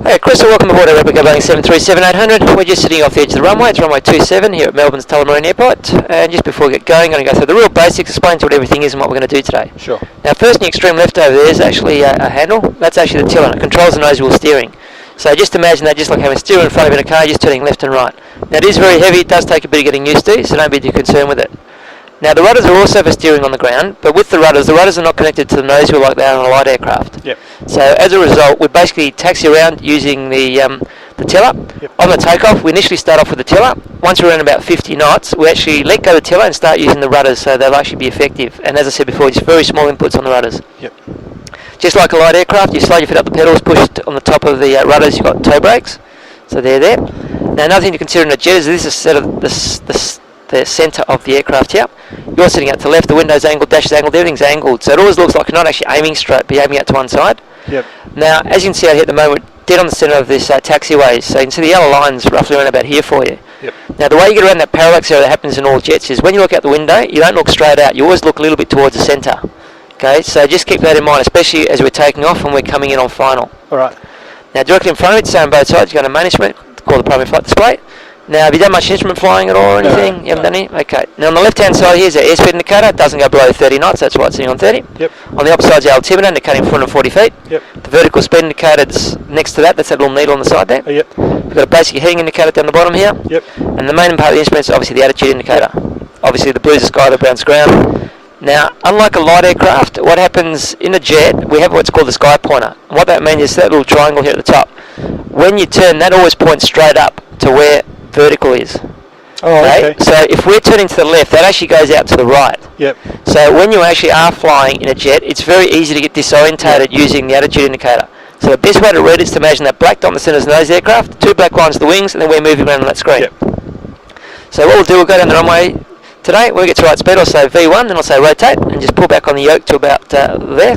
Hey Chris, welcome aboard our replica Boeing 737-800. We're just sitting off the edge of the runway. It's runway 27 here at Melbourne's Tullamarine Airport. And just before we get going, I'm going to go through the real basics, explain to what everything is and what we're going to do today. Sure. Now first in the extreme left over there is actually a handle. That's actually the tiller. It controls the nose wheel steering. So just imagine that just like having a steering in front of you in a car, just turning left and right. Now it is very heavy, it does take a bit of getting used to, so don't be too concerned with it. Now the rudders are also for steering on the ground, but with the rudders are not connected to the nose wheel like they are on a light aircraft. Yep. So as a result, we basically taxi around using the tiller. Yep. On the takeoff, we initially start off with the tiller. Once we're around about 50 knots, we actually let go of the tiller and start using the rudders, so they'll actually be effective. And as I said before, just very small inputs on the rudders. Yep. Just like a light aircraft, you slide your feet up the pedals, push it on the top of the rudders, you've got toe brakes. So they're there. Now another thing to consider in a jet is this is set of the centre of the aircraft here. You're sitting out to the left, the window's angled, dash is angled, everything's angled. So it always looks like you're not actually aiming straight, but you're aiming out to one side. Yep. Now, as you can see out here at the moment, we're dead on the centre of this taxiway. So you can see the yellow line's roughly around about here for you. Yep. Now the way you get around that parallax area that happens in all jets is when you look out the window, you don't look straight out, you always look a little bit towards the centre. Okay, so just keep that in mind, especially as we're taking off and we're coming in on final. Alright. Now directly in front of it, so on both sides, you've got a main instrument called the primary flight display. Now, have you done much instrument flying at all or anything? You haven't done any? Okay. Now, on the left-hand side here is the airspeed indicator. It doesn't go below 30 knots. That's why it's sitting on 30. Yep. On the opposite side is the altimeter indicating 440 feet. Yep. The vertical speed indicator's next to that. That's that little needle on the side there. Yep. We've got a basic heading indicator down the bottom here. Yep. And the main part of the instrument is obviously the attitude indicator. Obviously, the blue's the sky, the brown's ground. Now, unlike a light aircraft, what happens in a jet, we have what's called the sky pointer. And what that means is that little triangle here at the top. When you turn, that always points straight up to where vertical is. Oh, okay. So if we're turning to the left, that actually goes out to the right. Yep. So when you actually are flying in a jet, it's very easy to get disorientated using the attitude indicator. So the best way to read it is to imagine that black dot on the centre of the nose aircraft, two black lines of the wings, and then we're moving around on that screen. Yep. So what we'll do, we'll go down the runway today. When we get to right speed, I'll say V1, then I'll say rotate, and just pull back on the yoke to about there.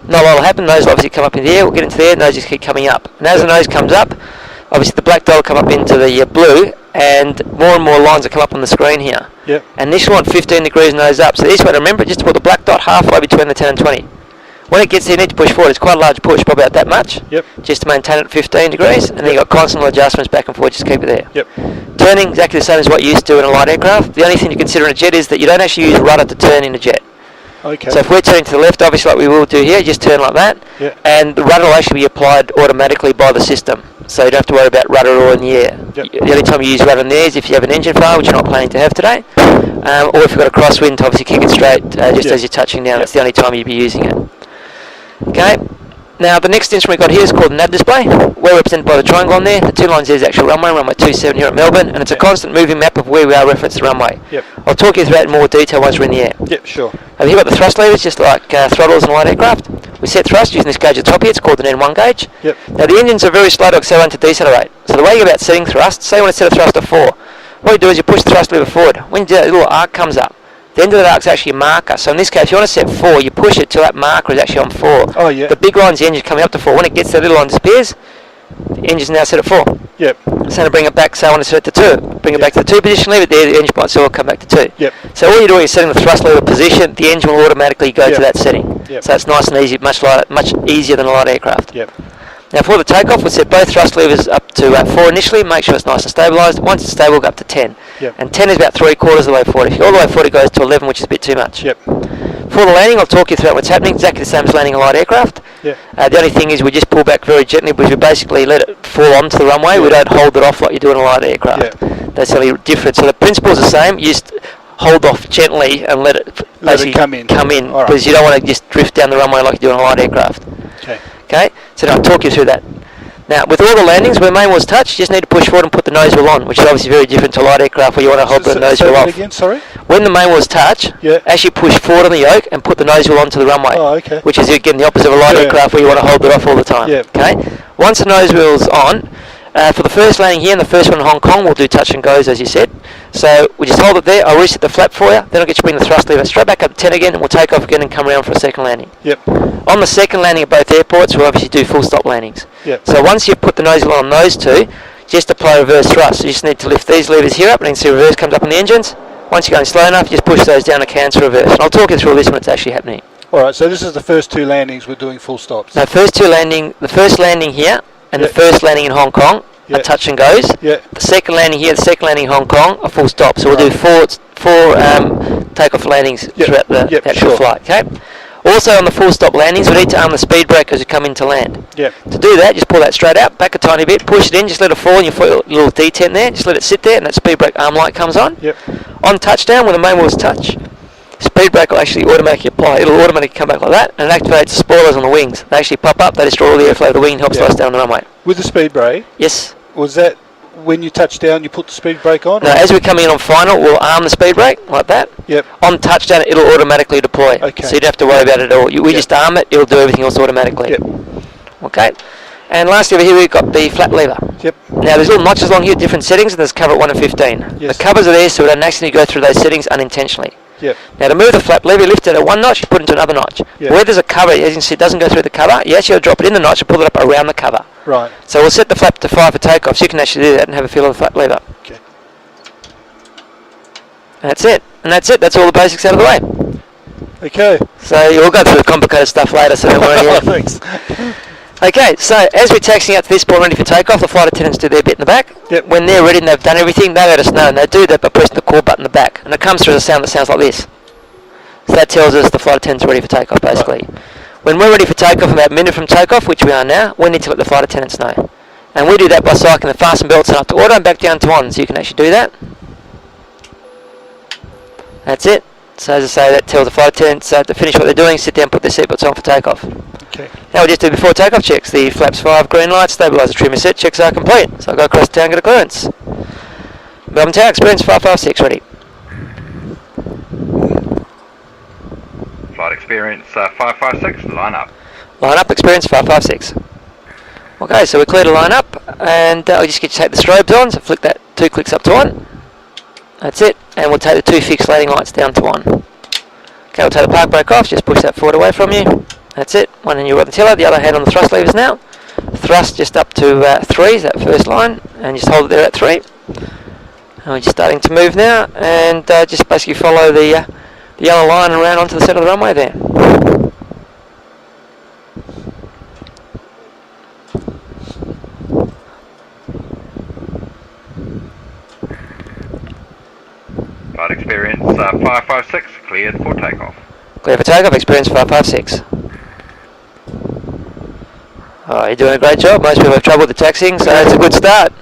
Not a lot will happen. Nose will obviously come up in the air. We'll get into the air, nose just keep coming up. And as the nose comes up, obviously the black dot will come up into the blue, and more lines will come up on the screen here. Yep. And this one 15 degrees nose up. So the easiest way to remember it, just to put the black dot halfway between the 10 and 20. When it gets there, you need to push forward. It's quite a large push, probably about that much. Yep. Just to maintain it at 15 degrees, and then you've got constant adjustments back and forth, just keep it there. Yep. Turning, exactly the same as what you used to do in a light aircraft. The only thing to consider in a jet is that you don't actually use rudder to turn in a jet. Okay. So if we're turning to the left, obviously like we will do here, just turn like that, and the rudder will actually be applied automatically by the system. So you don't have to worry about rudder or in the air. Yep. The only time you use rudder in the air is if you have an engine failure, which you're not planning to have today, or if you've got a crosswind to obviously kick it straight just as you're touching down. That's the only time you'd be using it. Okay. Now the next instrument we've got here is called the nav display. We're represented by the triangle on there. The two lines there is the actual runway 27 here at Melbourne, and it's a constant moving map of where we are referenced to the runway. Yep. I'll talk you through that in more detail once we're in the air. Yep, sure. Over here we've got the thrust levers, just like throttles in a light aircraft. We set thrust using this gauge at the top here. It's called an N1 gauge. Yep. Now the engines are very slow to accelerate and to decelerate. So the way you go about setting thrust, say you want to set a thrust of 4. What you do is you push the thrust lever forward. When you do that, a little arc comes up. The end of that arc is actually a marker. So in this case, if you want to set 4, you push it till that marker is actually on 4. Oh, yeah. The big line's the engine coming up to 4. When it gets to the little line disappears, the engine's now set at 4. Yep. So to bring it back, say I want to set it to 2. Bring it back to the 2 position, leave it there, the engine might still come back to 2. Yep. So all you're doing is setting the thrust lever position, the engine will automatically go to that setting. Yep. So it's nice and easy, much easier than a light aircraft. Yep. Now for the takeoff, we'll set both thrust levers up to 4 initially, make sure it's nice and stabilised. Once it's stable, we'll go up to 10. Yep. And 10 is about 3/4 of the way forward. If you go all the way forward, it goes to 11, which is a bit too much. Yep. For the landing, I'll talk you through what's happening, exactly the same as landing a light aircraft. Yep. The only thing is we just pull back very gently, because we basically let it fall onto the runway. We don't hold it off like you do in a light aircraft. Yep. That's the only difference. So the principle's the same, you just hold off gently and let it basically come in. All right. Because you don't want to just drift down the runway like you do in a light aircraft. Okay, so now I'll talk you through that. Now, with all the landings, where main wheel's touched, you just need to push forward and put the nose wheel on, which is obviously very different to a light aircraft where you want to hold the nose wheel off. Again, sorry? When the main wheel's touched, actually push forward on the yoke and put the nose wheel onto the runway. Oh, okay. Which is, again, the opposite of a light aircraft where you want to hold it off all the time. Yep. Okay? Once the nose wheel's on, for the first landing here and the first one in Hong Kong, we'll do touch and goes, as you said. So we just hold it there, I'll reset the flap for you, then I'll get you to bring the thrust lever straight back up to 10 again, and we'll take off again and come around for a second landing. Yep. On the second landing at both airports, we'll obviously do full stop landings. Yep. So once you've put the nose wheel on those two, just apply reverse thrust. So you just need to lift these levers here up, and you can see reverse comes up on the engines. Once you're going slow enough, just push those down to cancel reverse. And I'll talk you through this when it's actually happening. Alright, so this is the first two landings we're doing full stops. No, the first landing here, and the first landing in Hong Kong, a touch and goes. Yeah. The second landing here, the second landing in Hong Kong, a full stop. So we'll do four takeoff landings throughout the actual flight. Okay. Also on the full stop landings, we need to arm the speed brake as we come in to land. Yeah. To do that, just pull that straight out, back a tiny bit, push it in, just let it fall in your little detent there, just let it sit there, and that speed brake arm light comes on. Yep. On touchdown, when the main wheels touch, speed brake will actually automatically apply. It'll automatically come back like that, and it activates the spoilers on the wings. They actually pop up, they destroy all the airflow of the wing, and help slow us down the runway. With the speed brake? Yes. Was that when you touch down, you put the speed brake on? No, as we come in on final, we'll arm the speed brake like that. Yep. On touchdown, it'll automatically deploy. Okay. So you don't have to worry about it at all. We just arm it, it'll do everything else automatically. Yep. Okay. And lastly over here we've got the flap lever. Yep. Now there's little notches along here, different settings, and there's cover at 1 and 15. Yes. The covers are there so we don't accidentally go through those settings unintentionally. Yep. Now to move the flap lever, you lift it at one notch, you put it into another notch. Yep. Where there's a cover, as you can see, it doesn't go through the cover, you actually got to drop it in the notch and pull it up around the cover. Right. So we'll set the flap to 5 for takeoff, so you can actually do that and have a feel of the flap lever. Okay. That's it. And that's it. That's all the basics out of the way. Okay. So you'll go through the complicated stuff later, so don't worry. Yeah. Thanks. Okay, so as we're taxiing out to this point ready for takeoff, the flight attendants do their bit in the back. Yep. When they're ready and they've done everything, they let us know, and they do that by pressing the call button in the back. And it comes through as a sound that sounds like this. So that tells us the flight attendants are ready for takeoff, basically. Right. When we're ready for takeoff, about a minute from takeoff, which we are now, we need to let the flight attendants know. And we do that by cycling the fasten belts up to auto and back down to on, so you can actually do that. That's it. So as I say, that tells the flight attendants to finish what they're doing, sit down, put their seatbelts on for takeoff. Okay. Now we just do before takeoff checks. The flaps 5 green lights, stabiliser trim is set, checks are complete. So I'll go across town and get a clearance. Melbourne Tower, experience 556, ready. Flight experience 556, line up. Line up, experience 556. Okay, so we're clear to line up, and I'll just get you to take the strobes on, so flick that 2 clicks up to 1. That's it, and we'll take the 2 fixed landing lights down to 1. Okay, we'll take the park brake off, just push that forward away from you. That's it, one in your rod and tiller, the other hand on the thrust levers now. Thrust just up to 3 is that first line, and just hold it there at 3. And we're just starting to move now, and just basically follow the yellow line around onto the centre of the runway there. Flight experience 556, cleared for takeoff. Clear for takeoff, experience 556. Oh, you're doing a great job. Most people have trouble with the taxiing, so it's a good start.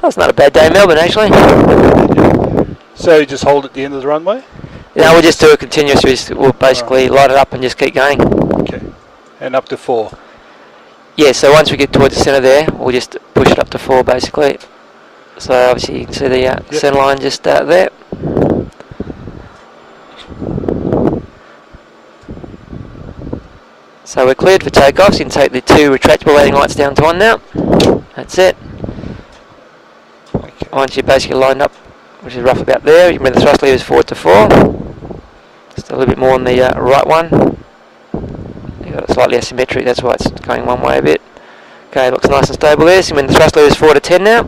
That's not a bad day in Melbourne, actually. So you just hold at the end of the runway? No, we'll just do a continuous. We'll basically light it up and just keep going. Okay. And up to 4? Yeah, so once we get towards the centre there, we'll just push it up to 4, basically. So obviously you can see the centre line just there. So we're cleared for takeoff, so you can take the 2 retractable landing lights down to 1 now. That's it. Okay. Once you're basically lined up, which is rough about there, you can bring the thrust levers forward to 4. Just a little bit more on the right one. You've got it slightly asymmetric, that's why it's going one way a bit. Okay, looks nice and stable there, so you bring the thrust levers forward to 10 now.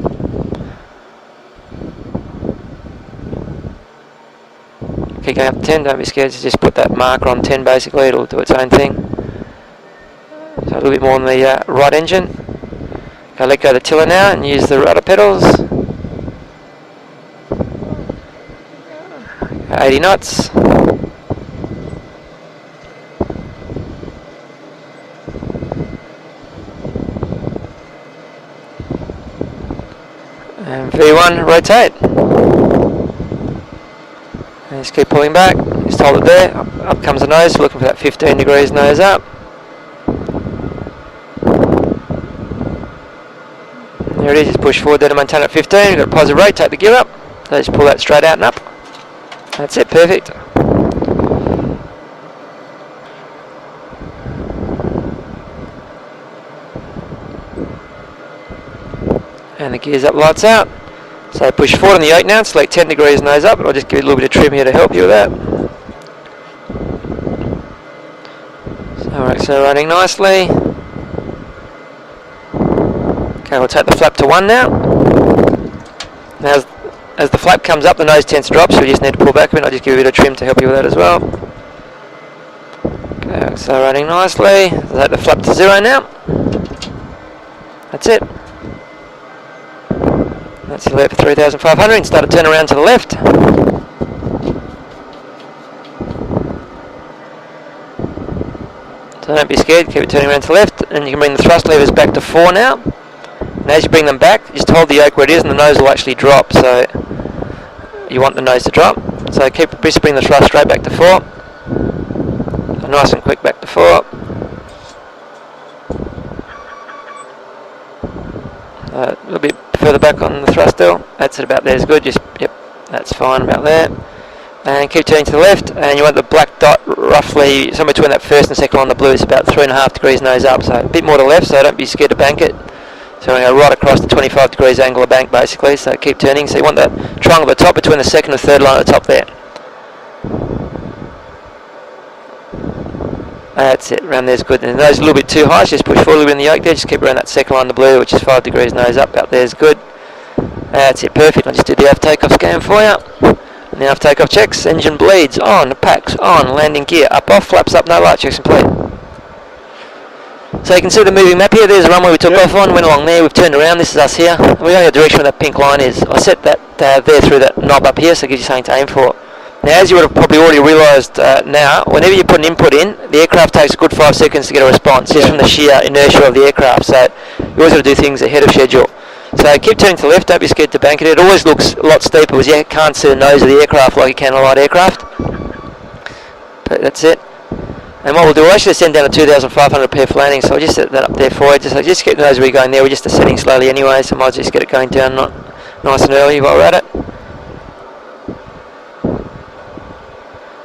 Keep going up to 10, don't be scared, just put that marker on 10 basically, it'll do its own thing. So a little bit more on the right engine. Okay, let go of the tiller now and use the rudder pedals. 80 knots. And V1, rotate. And just keep pulling back, just hold it there, up comes the nose, looking for that 15 degrees nose up. There it is, just push forward there to maintain at 15, you've got a positive rate, take the gear up, so just pull that straight out and up. That's it, perfect. And the gears up, lights out. So push forward on the 8 now, select 10 degrees nose up, and I'll just give you a little bit of trim here to help you with that. So we're accelerating nicely. Okay, we'll take the flap to 1 now. Now as the flap comes up, the nose tends to drop, so we just need to pull back a bit. I'll just give you a bit of trim to help you with that as well. Okay, Accelerating nicely. Let the flap to 0 now. That's it. That's the left for 3,500 and start to turn around to the left. So don't be scared, keep it turning around to the left, and you can bring the thrust levers back to 4 now. And as you bring them back, just hold the yoke where it is and the nose will actually drop, so you want the nose to drop. So just bring the thrust straight back to 4. So nice and quick back to 4. A little bit further back on the thrust still. That's it, about there is good. Yep, that's fine about there. And keep turning to the left, and you want the black dot roughly somewhere between that first and second line. The blue is about 3.5 degrees nose up, so a bit more to the left, so don't be scared to bank it. So we're going to go right across the 25 degrees angle of bank basically, so keep turning. So you want the triangle at the top between the second and third line at the top there. That's it, around there's good. And those a little bit too high, so just push forward a little bit in the yoke there, just keep around that second line of the blue, which is 5 degrees nose up, out there's good. That's it, perfect. I'll just do the aft takeoff scan for you. Now aft takeoff checks, engine bleeds, on, packs, on, landing gear, up, off, flaps up, no light, checks complete. So you can see the moving map here, there's the runway we took off on, went along there, we've turned around, this is us here. We're going the direction where that pink line is. I set that there through that knob up here, so it gives you something to aim for. Now, as you would have probably already realised now, whenever you put an input in, the aircraft takes a good 5 seconds to get a response, just from the sheer inertia of the aircraft. So you always got to do things ahead of schedule. So keep turning to the left, don't be scared to bank it. It always looks a lot steeper because you can't see the nose of the aircraft like you can a light aircraft. But that's it. And what we'll do, we'll actually send down to 2,500 per landing, so I'll just set that up there for you. Just get the nose where you're going there, we're just ascending slowly anyway, so I might just get it going down nice and early while we're at it.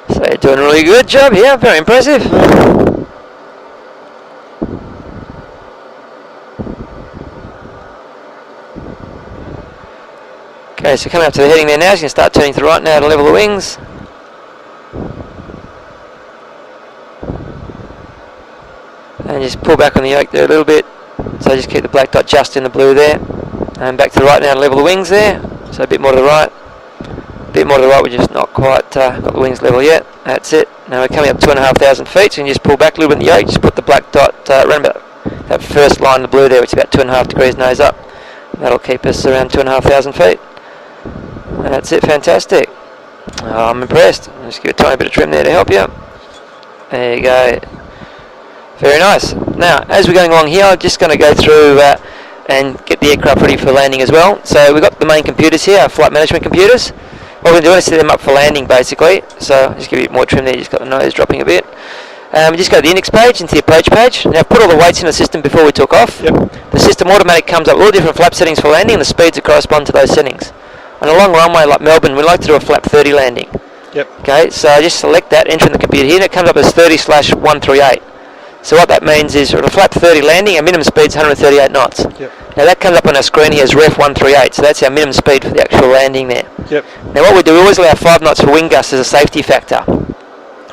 So you're doing a really good job here, very impressive. Okay, so coming up to the heading there now, so you can start turning to the right now to level the wings. And just pull back on the yoke there a little bit, so just keep the black dot just in the blue there. And back to the right now to level the wings there, so a bit more to the right. A bit more to the right, we're just not quite got the wings level yet. That's it. Now we're coming up 2,500 feet, so you can just pull back a little bit in the yoke, just put the black dot around about that first line of the blue there, which is about 2.5 degrees nose up. That'll keep us around 2,500 feet. That's it, fantastic. Oh, I'm impressed. I'll just give it a tiny bit of trim there to help you. There you go. Very nice. Now, as we're going along here, I'm just going to go through and get the aircraft ready for landing as well. So we've got the main computers here, our flight management computers. What we're going to do is set them up for landing basically. So I'll just give you more trim there, you just got the nose dropping a bit. We just go to the index page, into the approach page. Now I've put all the weights in the system before we took off. Yep. The system automatically comes up with all different flap settings for landing and the speeds that correspond to those settings. On a long runway like Melbourne, we like to do a flap 30 landing. Yep. Okay, so I just select that, enter in the computer here, and it comes up as 30/138. So what that means is for a flap 30 landing, our minimum speed is 138 knots. Yep. Now that comes up on our screen here as ref 138, so that's our minimum speed for the actual landing there. Yep. Now what we do, we always allow 5 knots for wind gusts as a safety factor.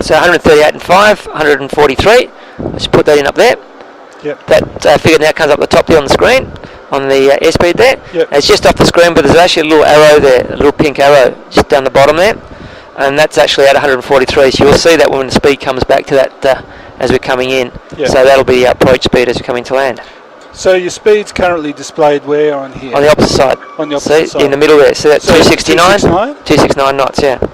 So 138 and 5, 143, let's put that in up there. Yep. That figure now comes up the top there on the screen, on the airspeed there. Yep. It's just off the screen, but there's actually a little arrow there, a little pink arrow just down the bottom there. And that's actually at 143, so you'll see that when the speed comes back to that as we're coming in. Yep. So that'll be our approach speed as we come into land. So your speed's currently displayed where on here? On the opposite side. On the opposite side. In the middle there. So that's 269? 269 knots, yeah. Okay.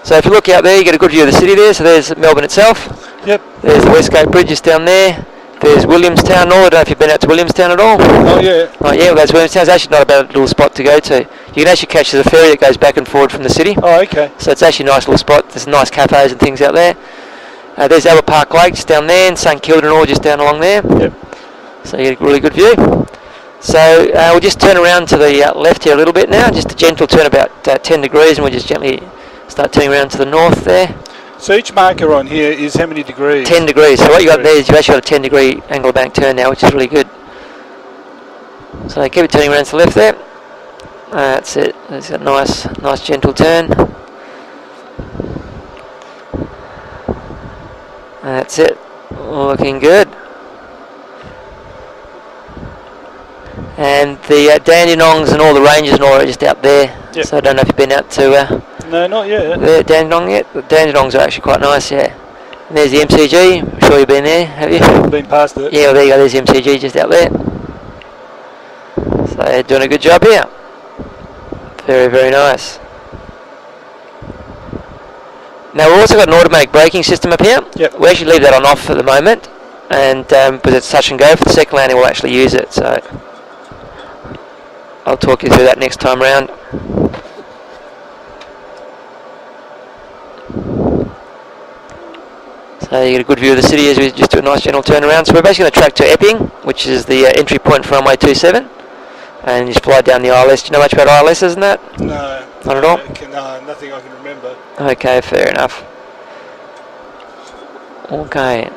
So if you look out there, you get a good view of the city there. So there's Melbourne itself. Yep. There's the Westgate Bridge just down there. There's Williamstown. I don't know if you've been out to Williamstown at all. Oh yeah. Oh yeah, well that's Williamstown. It's actually not a bad little spot to go to. You can actually catch the ferry that goes back and forward from the city. Oh okay. So it's actually a nice little spot. There's nice cafes and things out there. There's Albert Park Lake just down there, and St Kilda and all just down along there. Yep. So you get a really good view. So we'll just turn around to the left here a little bit now, just a gentle turn about 10 degrees, and we'll just gently start turning around to the north there. So each marker on here is how many degrees? 10 degrees. So what you got there is you've actually got a 10 degree angle of bank turn now, which is really good. So keep it turning around to the left there. That's it. It's a nice gentle turn. That's it. Looking good. And the Dandenongs and all the ranges and all are just out there. Yep. So I don't know if you've been out to... no, not yet. Dandenong yet? The Dandenongs are actually quite nice, yeah. And there's the MCG. I'm sure you've been there, have you? Been past it. Yeah, well, there you go. There's the MCG just out there. So they're doing a good job here. Very, very nice. Now we've also got an automatic braking system up here. Yep. We actually leave that on off at the moment, and because it's touch and go. For the second landing, we'll actually use it. So I'll talk you through that next time round. So you get a good view of the city as we just do a nice gentle turnaround. So we're basically going to track to Epping, which is the entry point for runway 27, and you just fly down the ILS. Do you know much about ILS, isn't that? No. Not at all? No, nothing I can remember. Okay, fair enough. Okay.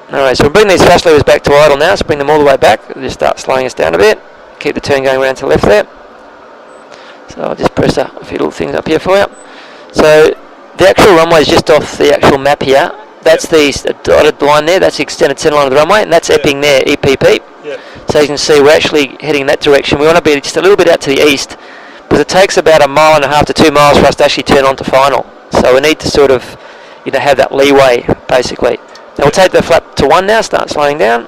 Alright, so we'll bring these thrust levers back to idle now, so bring them all the way back. We'll just start slowing us down a bit. Keep the turn going around to the left there. So I'll just press a few little things up here for you. So the actual runway is just off the actual map here. That's the dotted line there, that's the extended centre line of the runway, and that's Epping there, EPP. Yep. So you can see we're actually heading in that direction. We want to be just a little bit out to the east, because it takes about 1.5 miles to 2 miles for us to actually turn on to final. So we need to sort of, have that leeway, basically. Now we'll take the flap to 1 now, start slowing down.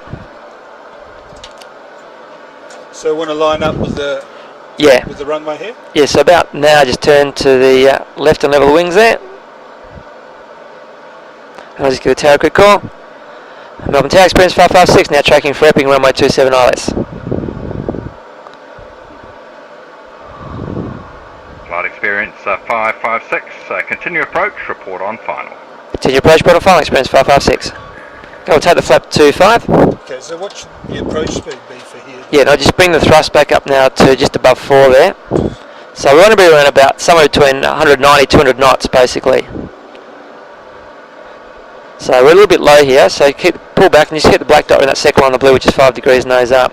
So want to line up with the runway here? Yeah, so about now just turn to the left and level the wings there. And I'll just give the tower a quick call. Melbourne Tower Experience 556 now tracking for Epping runway 27 ILS. Flight experience 556. Continue approach. Report on final. Continue approach, report on final. Experience 556. Go, we'll take the flap to 5. Okay, so what should the approach speed be for here? Yeah, no, just bring the thrust back up now to just above 4 there. So we want to be around about somewhere between 190, 200 knots basically. So we're a little bit low here, so pull back and just hit the black dot in that second line on the blue, which is 5 degrees nose up.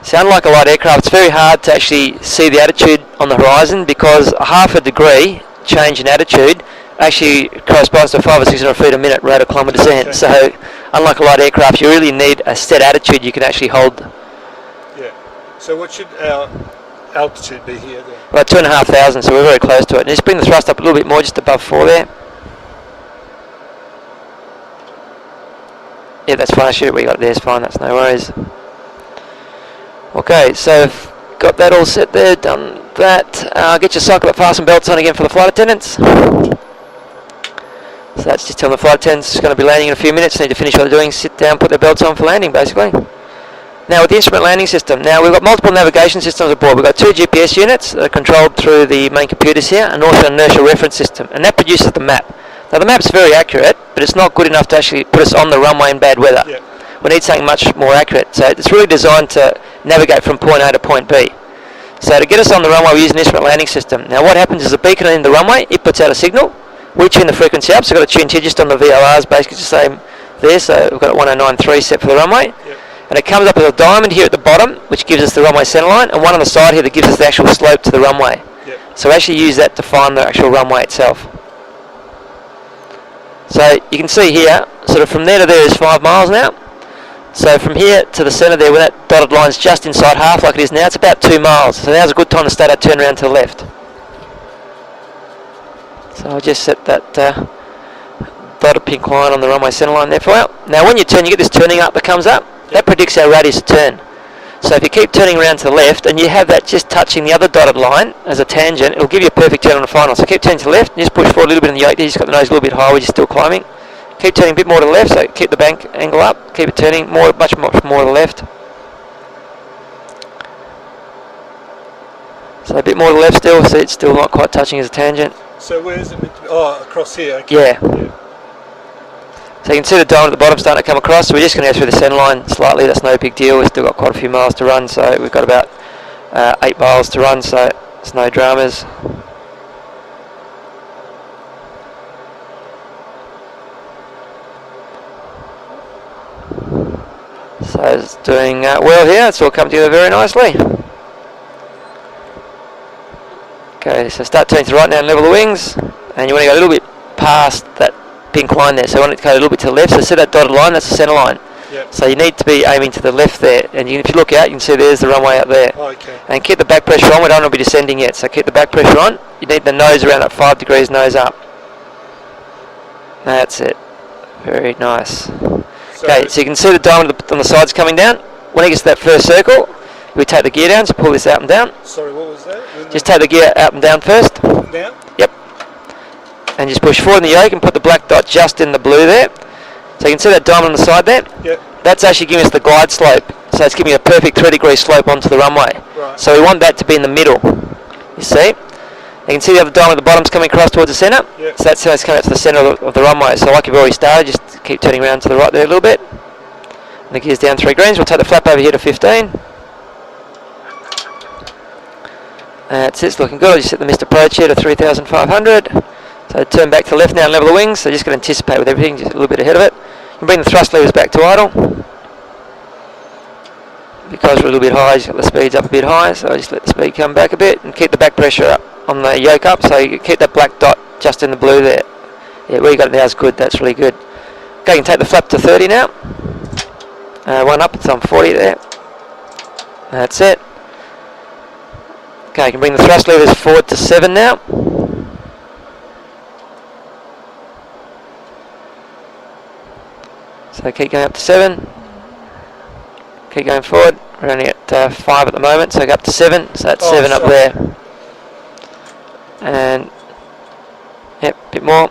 Sound like a light aircraft. It's very hard to actually see the attitude on the horizon, because a half a degree change in attitude actually corresponds to 500 or 600 feet a minute rate of climate descent. Okay. So unlike a light aircraft, you really need a set attitude you can actually hold. Yeah. So what should our altitude be here then? About 2,500, so we're very close to it. And just bring the thrust up a little bit more, just above 4 there. Yeah, that's fine. Shoot, we got it there. It's fine. That's no worries. Okay, so got that all set there. Done that. Get your cycle up, fasten belts on again for the flight attendants. So that's just telling the flight attendants it's going to be landing in a few minutes. Need to finish what they're doing. Sit down, put their belts on for landing, basically. Now with the instrument landing system. Now we've got multiple navigation systems aboard. We've got 2 GPS units that are controlled through the main computers here, and also an inertial reference system, and that produces the map. Now the map's very accurate, but it's not good enough to actually put us on the runway in bad weather. Yep. We need something much more accurate. So it's really designed to navigate from point A to point B. So to get us on the runway, we use an instrument landing system. Now what happens is a beacon in the runway, it puts out a signal. We tune the frequency up, so we've got to tune to just on the VLRs, basically the same there. So we've got 109.3 set for the runway. Yep. And it comes up with a diamond here at the bottom, which gives us the runway centre line, and one on the side here that gives us the actual slope to the runway. Yep. So we actually use that to find the actual runway itself. So you can see here, sort of from there to there is 5 miles now. So from here to the centre there, where that dotted line's just inside half like it is now, it's about 2 miles. So now's a good time to start our turn around to the left. So I'll just set that dotted pink line on the runway centre line there for you. Now when you turn, you get this turning arc that comes up. That predicts our radius of turn. So if you keep turning around to the left, and you have that just touching the other dotted line as a tangent, it'll give you a perfect turn on the final. So keep turning to the left, and just push forward a little bit in the yoke there. You just got the nose a little bit high, we're just still climbing. Keep turning a bit more to the left, so keep the bank angle up. Keep it turning much more to the left. So a bit more to the left still, so it's still not quite touching as a tangent. So where is it meant to be? Oh, across here. Okay. Yeah. So you can see the diamond at the bottom starting to come across, so we're just going to go through the centre line slightly. That's no big deal. We've still got quite a few miles to run, so we've got about 8 miles to run, so it's no dramas. So it's doing well here. It's all come together very nicely. Okay, so start turning to the right now and level the wings, and you want to go a little bit past that pink line there, so I want it to go a little bit to the left. So see that dotted line, that's the centre line. Yep. So you need to be aiming to the left there, and if you look out, you can see there's the runway up there. Oh, okay. And keep the back pressure on. We don't want to be descending yet, so keep the back pressure on. You need the nose around at 5 degrees nose up. That's it. Very nice. So, Okay, so you can see the diamond on the sides coming down. When it gets to that first circle, we take the gear down, so pull this out and down. sorry, what was that? Just take the gear out and down first. Down? Yep. And just push forward in the yoke and put the black dot just in the blue there. So you can see that diamond on the side there? Yep. That's actually giving us the glide slope. So it's giving a perfect 3-degree slope onto the runway. Right. So we want that to be in the middle. You see? You can see the other diamond at the bottom's coming across towards the centre. Yep. So that's how it's coming up to the centre of the runway. So like you've already started, just keep turning around to the right there a little bit. And the gear's down 3 greens. We'll take the flap over here to 15. That's it, it's looking good. I'll just set the missed approach here to 3,500. So turn back to the left now and level the wings. So just going to anticipate with everything, just a little bit ahead of it. You can bring the thrust levers back to idle. Because we're a little bit high, just got the speeds up a bit high. So just let the speed come back a bit and keep the back pressure up on the yoke up. So you keep that black dot just in the blue there. Yeah, where you got it now is good, that's really good. Okay, you can take the flap to 30 now. One up, it's on 40 there. That's it. Okay, you can bring the thrust levers forward to 7 now. So keep going up to 7. Keep going forward. We're only at 5 at the moment, so go up to 7. So that's 7 up there. And yep, a bit more.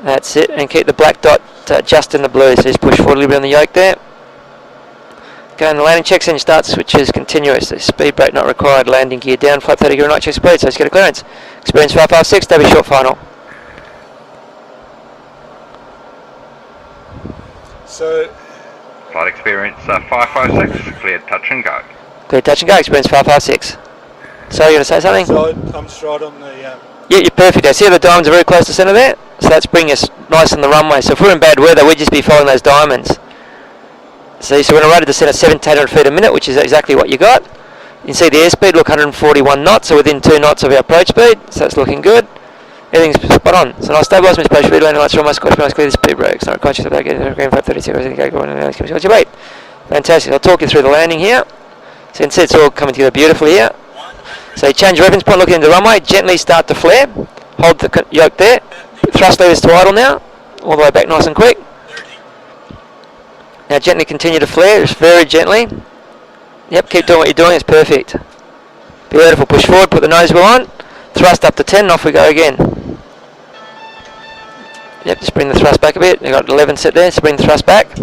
That's it. And keep the black dot just in the blue. So just push forward a little bit on the yoke there. Go in the landing checks and start switches continuous. So speed brake not required. Landing gear down. Flap 30 gear right check speed. So let's get a clearance. Experience 556. That'll be short final. So, Flight experience 556, cleared touch and go. Clear touch and go. Experience 556. So you're going to say something? so I'm just right on the... Yeah, you're perfect. I see the diamonds are very close to centre there. So that's bringing us nice on the runway. So if we're in bad weather, we'd just be following those diamonds. So we're going to rate at the centre 700 feet a minute, which is exactly what you got. You can see the airspeed, look, 141 knots, so within 2 knots of our approach speed. So it's looking good. Everything's spot on. So nice stabilise, Mr. Approach speed, landing lights, almost clear the speed brakes. Not conscious of that, getting green 532, everything go on, what's your weight? Fantastic. I'll talk you through the landing here. So you can see it's all coming together beautifully here. So you change your reference point, looking into the runway, gently start to flare. Hold the yoke there. Thrust levers to idle now. All the way back nice and quick. Now gently continue to flare, just very gently. Yep, keep doing what you're doing, it's perfect. Beautiful, push forward, put the nose wheel on. Thrust up to 10, and off we go again. Yep, just bring the thrust back a bit. We've got 11 set there, so bring the thrust back.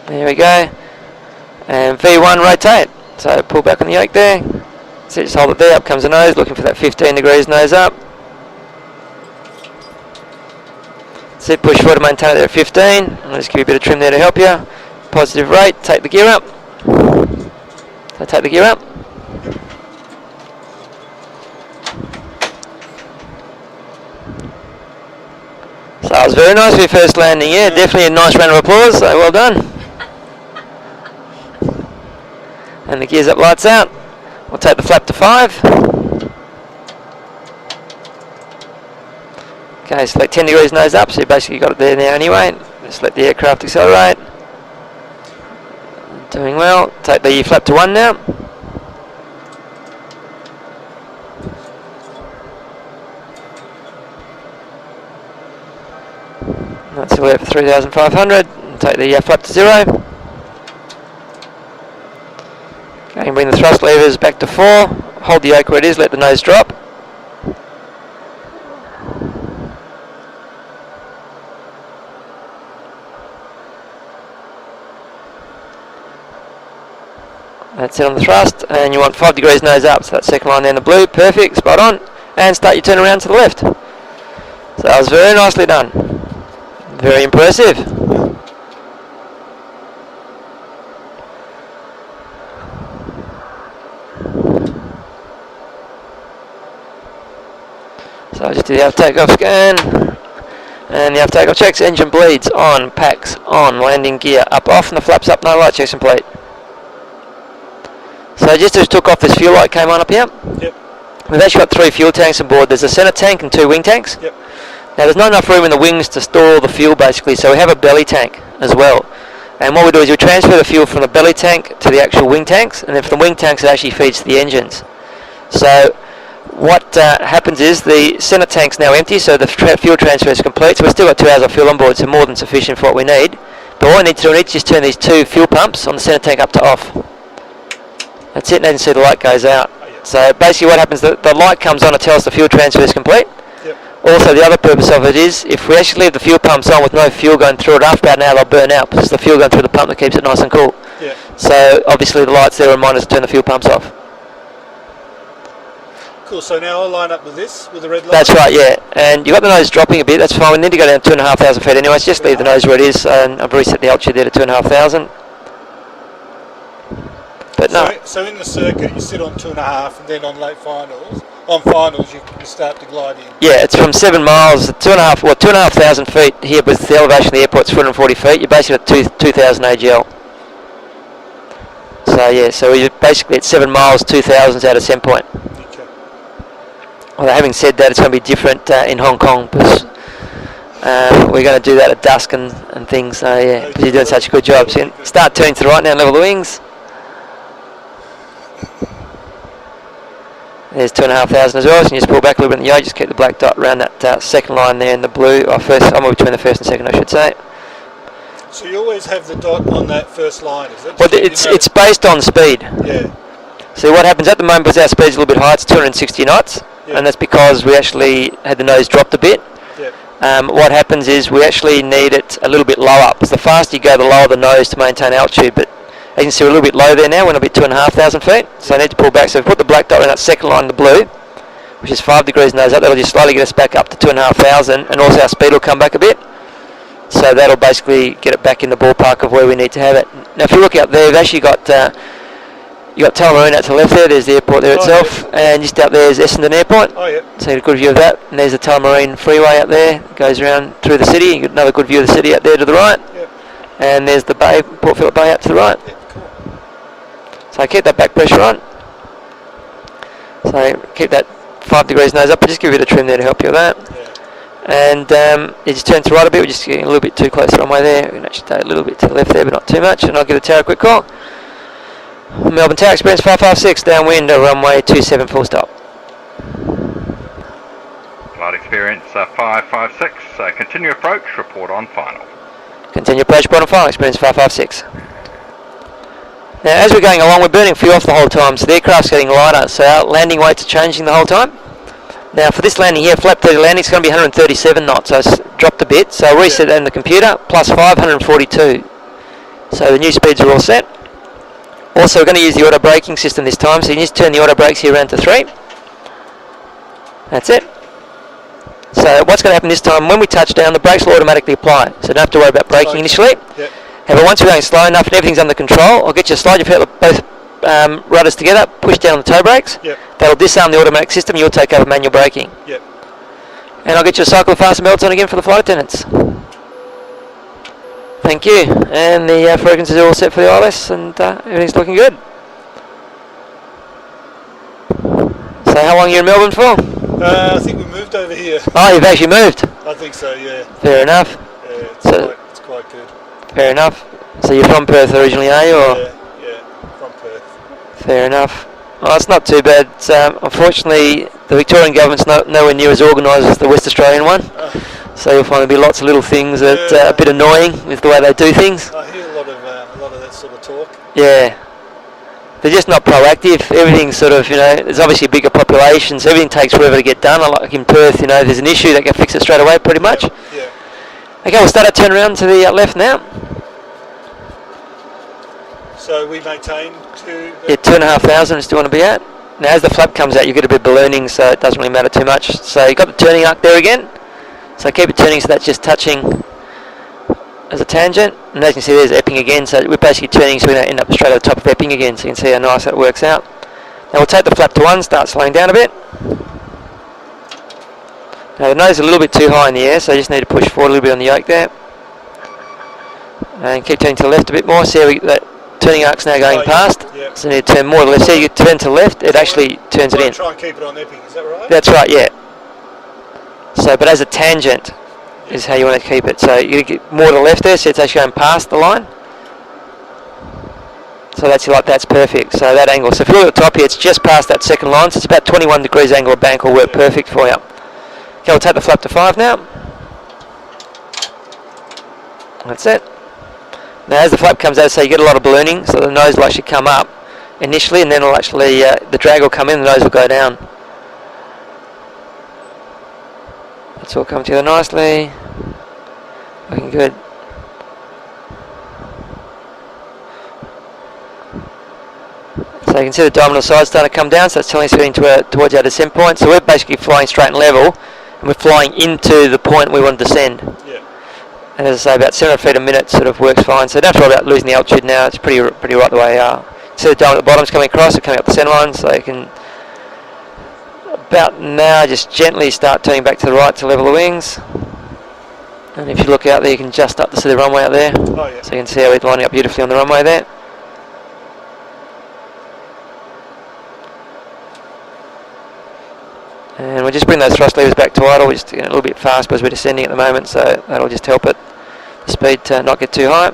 There we go. And V1 rotate. So pull back on the yoke there. So just hold it there, up comes the nose, looking for that 15 degrees nose up. So push forward to maintain it there at 15. I'll just give you a bit of trim there to help you. Positive rate, take the gear up. So take the gear up. So that was very nice for your first landing, yeah, definitely a nice round of applause, so well done. And the gears up, lights out. We'll take the flap to 5. Okay, so like 10 degrees nose up, so you basically got it there now anyway. Just let the aircraft accelerate. Doing well. Take the flap to 1 now. That's all we have for 3,500. Take the flap to 0. Okay, and bring the thrust levers back to 4. Hold the yoke where it is, let the nose drop. That's it on the thrust, and you want 5 degrees nose up, so that second line there in the blue, perfect, spot on. And start your turn around to the left. So that was very nicely done. Very impressive. So I just do the after takeoff scan, and the after takeoff checks, engine bleeds on, packs on, landing gear up, off, and the flaps up, no light checks complete. So just as took off, this fuel light came on up here. Yep. We've actually got 3 fuel tanks on board. There's a centre tank and 2 wing tanks. Yep. Now there's not enough room in the wings to store all the fuel basically, so we have a belly tank as well. And what we do is we transfer the fuel from the belly tank to the actual wing tanks, and then from the wing tanks it actually feeds to the engines. So what happens is the centre tank's now empty, so the fuel transfer is complete. So we've still got 2 hours of fuel on board, so more than sufficient for what we need. But what we need to do, we need to just turn these 2 fuel pumps on the centre tank up to off. That's it, and you can see the light goes out. Oh, yeah. So basically what happens, the light comes on and tells the fuel transfer is complete. Yep. Also, the other purpose of it is, if we actually leave the fuel pumps on with no fuel going through it, after about an hour they'll burn out, because it's the fuel going through the pump that keeps it nice and cool. Yeah. So obviously the lights there remind us to turn the fuel pumps off. Cool. So now I'll line up with this, with the red light. That's right, yeah. And you've got the nose dropping a bit, that's fine. We need to go down 2,500 feet anyway, so just leave the nose where it is, and I've reset the altitude there to 2,500. But no. So in the circuit you sit on 2.5, and then on finals you start to glide in. Yeah, it's from 7 miles, 2,500 feet here, but the elevation of the airport's 440 feet. You're basically at 2,000 AGL. So yeah, so we're basically at 7 miles, 2,000 out of Sand Point. Okay. Although having said that, it's going to be different in Hong Kong, because we're going to do that at dusk and things. So yeah, because you're doing such a good job. So you can start turning to the right now and level the wings. There's 2,500 as well, so you just pull back a little bit in the yoke, just keep the black dot around that second line there in the blue, or first, I'm between the first and second I should say. So you always have the dot on that first line, is it? Well, it's based on speed. Yeah. So what happens at the moment, because our speed's a little bit high, it's 260 knots, Yeah. and that's because we actually had the nose dropped a bit. Yeah. What happens is we actually need it a little bit lower, because the faster you go, the lower the nose to maintain altitude, but as you can see, we're a little bit low there now, we're a bit 2,500 feet, so I need to pull back. So we put the black dot on that second line in the blue, which is 5 degrees nose up. That'll just slowly get us back up to 2,500, and also our speed will come back a bit. So that'll basically get it back in the ballpark of where we need to have it. Now, if you look out there, we've actually got you got Tullamarine out to the left there. There's the airport there itself, and just out there is Essendon Airport. Oh yeah. So you get a good view of that. And there's the Tullamarine freeway out there. It goes around through the city. You get another good view of the city out there to the right. Yep. And there's the bay, Port Phillip Bay out to the right. Yeah, cool. So keep that back pressure on. So keep that 5 degrees nose up. I'll just give you a bit of trim there to help you with that. Yeah. And you just turn to the right a bit. We're just getting a little bit too close to the runway there. We can actually take a little bit to the left there, but not too much. And I'll give the tower a quick call. Melbourne Tower Experience 556, downwind, runway 27, full stop. Flight Experience 556, continue approach, report on final. Continue approach, report on final, Experience 556. Now, as we're going along, we're burning fuel off the whole time, so the aircraft's getting lighter, so our landing weights are changing the whole time. Now, for this landing here, flap 30 landing, it's going to be 137 knots, so it's dropped a bit. So I'll reset it in the computer, plus 542. So the new speeds are all set. Also, we're going to use the auto braking system this time, so you can just turn the auto brakes here around to 3. That's it. So what's going to happen this time, when we touch down, the brakes will automatically apply, so you don't have to worry about braking initially. Yep. However, once we're going slow enough and everything's under control, I'll get you to slide your both rudders together, push down on the toe brakes. Yep. That'll disarm the automatic system, you'll take over manual braking. Yep. And I'll get you to cycle the fasten belts on again for the flight attendants. Thank you. And the fragrances are all set for the ILS, and everything's looking good. So how long are you in Melbourne for? I think we moved over here. Oh, you've actually moved. I think so, yeah. Fair enough. Yeah, it's quite good. Fair enough. So you're from Perth originally, are you? Or? Yeah, from Perth. Fair enough. Well, it's not too bad. Unfortunately, the Victorian government's nowhere near as organised as the West Australian one. So you'll find there'll be lots of little things that are a bit annoying with the way they do things. I hear a lot of that sort of talk. Yeah. They're just not proactive. Everything's sort of, there's obviously a bigger population, so everything takes forever to get done. Like in Perth, there's an issue, they can fix it straight away pretty much. Yeah. Okay, we'll start our turn around to the left now. So we maintain to... Yeah, 2,500 is still want to be at. Now as the flap comes out, you get a bit of ballooning, so it doesn't really matter too much. So you've got the turning arc there again. So keep it turning so that's just touching as a tangent. And as you can see, there's Epping again, so we're basically turning so we don't end up straight at the top of Epping again, so you can see how nice that works out. Now we'll take the flap to 1, start slowing down a bit. Now the nose is a little bit too high in the air, so you just need to push forward a little bit on the yoke there. And keep turning to the left a bit more. See how that turning arc's now going past. Yeah. So you need to turn more to the left. See, you turn to the left, it actually turns it in. Try and keep it on Epping, is that right? That's right, yeah. So, but as a tangent is how you want to keep it. So you get more to the left there, so it's actually going past the line. So that's like that's perfect. So that angle. So if you look at the top here, it's just past that second line. So it's about 21 degrees angle of bank will work perfect for you. Okay, we'll take the flap to 5 now. That's it. Now as the flap comes out, so you get a lot of ballooning. So the nose will actually come up initially, and then it'll actually the drag will come in, the nose will go down. It's all coming together nicely. Looking good. So you can see the diagonal side starting to come down, so it's telling us we're heading towards our descent point. So we're basically flying straight and level, and we're flying into the point we want to descend. Yeah. And as I say, about 700 feet a minute sort of works fine. So don't have to worry about losing the altitude now. It's pretty right the way. See the diamond at the bottom's coming across, it's coming up the centre line, so you can about now just gently start turning back to the right to level the wings. And if you look out there, you can just start to see the runway out there. Oh, yeah. So you can see how we're lining up beautifully on the runway there. And we'll just bring those thrust levers back to idle. We're just a little bit fast because we're descending at the moment, so that'll just help it, the speed to not get too high.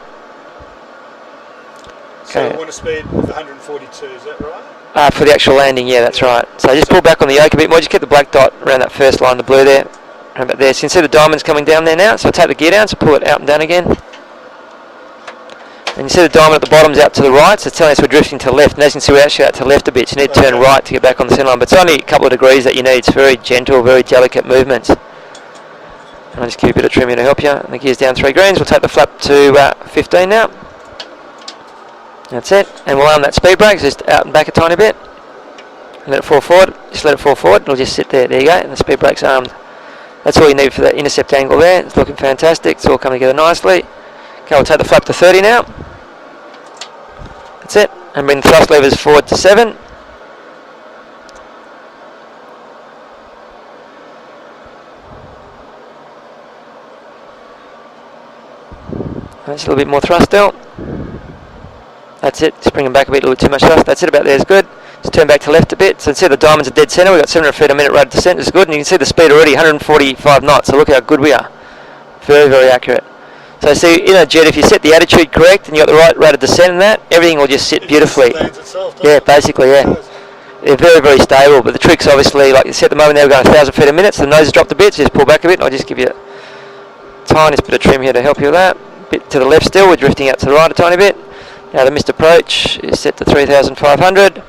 So Okay. we want a speed of 142, is that right? For the actual landing, yeah, that's right. So just pull back on the yoke a bit more, just get the black dot around that first line, the blue there, around about there. So you can see the diamond's coming down there now, so take the gear down, so pull it out and down again. And you see the diamond at the bottom's out to the right, so it's telling us we're drifting to the left. And as you can see, we're actually out to the left a bit, so you need to turn right to get back on the centre line. But it's only a couple of degrees that you need. It's very gentle, very delicate movements. And I'll just give you a bit of trim here to help you. And the gear's down 3 greens. We'll take the flap to 15 now. That's it. And we'll arm that speed brake, just out and back a tiny bit. And let it fall forward. Just let it fall forward. It'll just sit there. There you go. And the speed brake's armed. That's all you need for that intercept angle there. It's looking fantastic. It's all coming together nicely. Okay, we'll take the flap to 30 now. That's it. And bring the thrust levers forward to 7. That's a little bit more thrust still. That's it. Just bring them back a bit, a little bit too much thrust. That's it, about there is good. Just turn back to left a bit. So you can see the diamond's at dead centre. We've got 700 feet a minute rate of descent. It's good. And you can see the speed already, 145 knots. So look how good we are. Very, very accurate. So see, in a jet, if you set the attitude correct and you got the right rate of descent and that, everything will just sit beautifully. Yeah, basically, yeah. They're very, very stable. But the trick's obviously, like you see at the moment, they're going 1,000 feet a minute, so the nose has dropped a bit, so just pull back a bit, and I'll just give you a tiniest bit of trim here to help you with that. Bit to the left still, we're drifting out to the right a tiny bit. Now the missed approach is set to 3,500.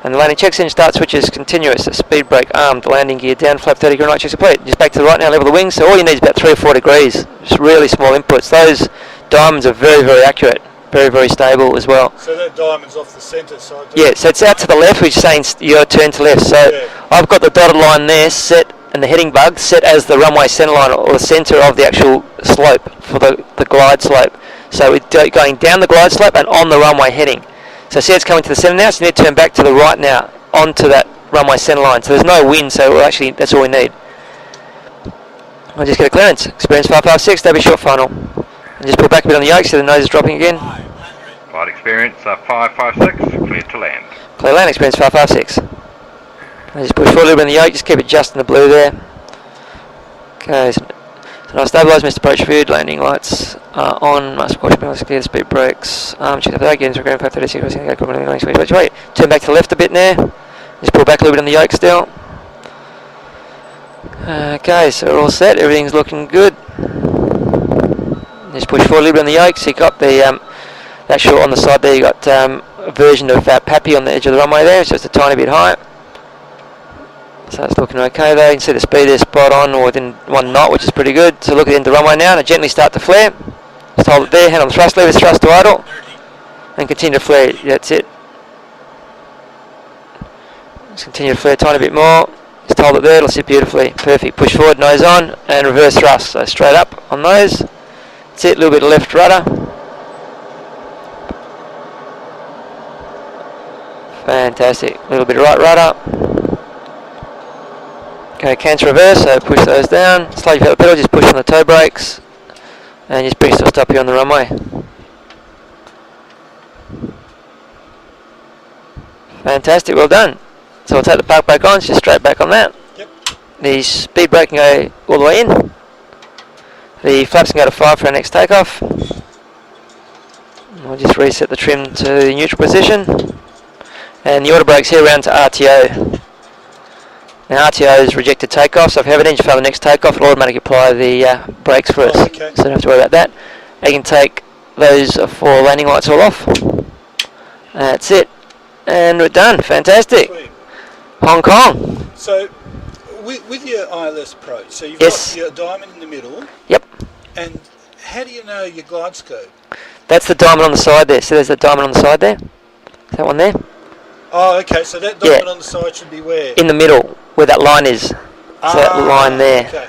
And the landing check engine start switch is continuous. The speed brake armed, the landing gear down, flap 30 degree right checks complete. Just back to the right now, level the wings. So all you need is about 3 or 4 degrees. Just really small inputs. Those diamonds are very, very accurate. Very, very stable as well. So that diamond's off the centre side? Yeah, so it's out to the left, which is saying you got to turn to left. So yeah. I've got the dotted line there set, and the heading bug set as the runway centre line, or the centre of the actual slope for the glide slope. So we're going down the glide slope and on the runway heading. So see it's coming to the centre now, so you need to turn back to the right now, onto that runway centre line. So there's no wind, so we're actually, that's all we need. I'll just get a clearance. Experience 556, that'll be short final. And just pull back a bit on the yoke, so the nose is dropping again. Flight experience 556, cleared to land. Clear land, experience 556. And just push forward a little bit on the yoke, just keep it just in the blue there. Okay, so now stabilise, missed approach food, landing lights on, must caution penalties, clear the speed brakes, check up the again, so 536, wait, turn back to the left a bit there, just pull back a little bit on the yoke still. Okay, so we're all set, everything's looking good. Just push forward a little bit on the yoke, so you got the, that short on the side there, you got a version of Pappy on the edge of the runway there, it's just a tiny bit high. So it's looking okay though. You can see the speed there spot on, or within 1 knot, which is pretty good. So look at the end of the runway now, and gently start to flare. Just hold it there, hand on the thrust levers, thrust to idle, and continue to flare. That's it. Just continue to flare a tiny bit more. Just hold it there, it'll sit beautifully. Perfect. Push forward, nose on, and reverse thrust. So straight up on those. That's it, a little bit of left rudder. Fantastic. A little bit of right rudder. Okay, cancel reverse, so push those down. Slowly feel the pedal, just push on the toe brakes. And just bring it to a stop here on the runway. Fantastic, well done. So we'll take the park brake on, just straight back on that. Yep. The speed brake can go all the way in. The flaps can go to 5 for our next takeoff. We'll just reset the trim to the neutral position. And the auto brakes here around to RTO. Now RTO is rejected takeoff, so if you have an engine fail the next takeoff, it'll automatically apply the brakes for us. Oh, okay. So don't have to worry about that. You can take those 4 landing lights all off. That's it. And we're done. Fantastic. Sweet. Hong Kong. So, with your ILS Pro, so you've Yes. got your diamond in the middle, Yep. and how do you know your glide scope? That's the diamond on the side there. So there's the diamond on the side there. That one there. Oh, okay, so that diamond on the side should be where? In the middle, where that line is. So that line there. Okay.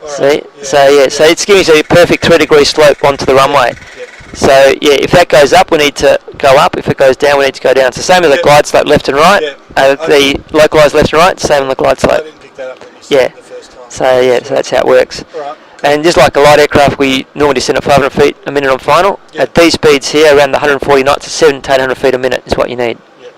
All See? right. So it's giving you a perfect 3-degree slope onto the runway. Yeah. So yeah, if that goes up, we need to go up. If it goes down, we need to go down. It's the same with the glide slope left and right. Yeah. The localised left and right, same on the glide I slope. didn't pick that up when you said it the first time. So that's how it works. All right. And just like a light aircraft, we normally descend at 500 feet a minute on final. Yeah. At these speeds here, around the 140 knots, 700 to 800 feet a minute is what you need. Yeah.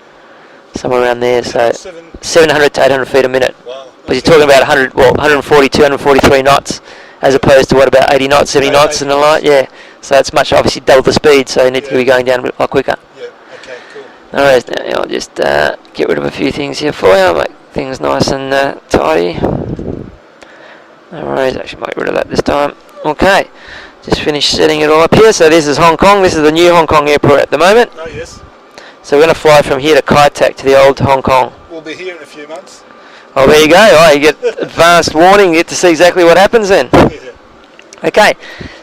Somewhere around there. So 700 to 800 feet a minute. Wow. But you're talking about 140, 243 knots, as opposed to what about 80 knots, 70 knots, and a lot. Yeah. So it's much obviously double the speed. So you need to be going down a lot quicker. Yeah. Okay. Cool. All right. Now I'll just get rid of a few things here for you. Make things nice and tidy. All right. Actually, might get rid of that this time. Okay. Just finished setting it all up here. So this is Hong Kong. This is the new Hong Kong airport at the moment. Oh yes. So we're going to fly from here to Kai Tak to the old Hong Kong. We'll be here in a few months. Oh, there you go. Oh, you get advanced warning. You get to see exactly what happens then. Yeah. Okay.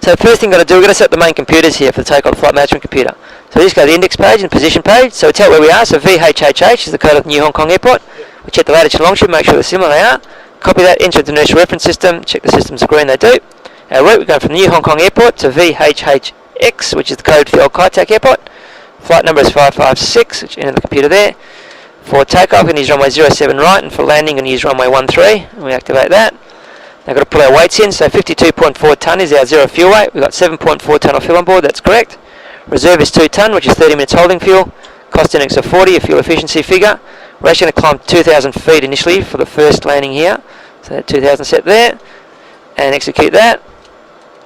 So the first thing we've got to do, we're going to set the main computers here for the takeoff flight management computer. So we just go to the index page and position page. So we tell it where we are. So VHHH is the code of the new Hong Kong airport. We check the latitude and longitude, make sure they're similar. They are. Copy that, enter the inertial reference system. Check the systems agree and they do. Our route, we're going from the new Hong Kong airport to VHHX, which is the code for the old Kai Tak airport. Flight number is 556, which enter the computer there. For takeoff, we're going to use runway 07 right, and for landing, we're going to use runway 13, and we activate that. Now we've got to put our weights in, so 52.4 tonne is our zero fuel weight. We've got 7.4 tonne of fuel on board, that's correct. Reserve is 2 tonne, which is 30 minutes holding fuel. Cost index of 40, a fuel efficiency figure. We're actually going to climb 2,000 feet initially for the first landing here. So that 2,000 set there, and execute that.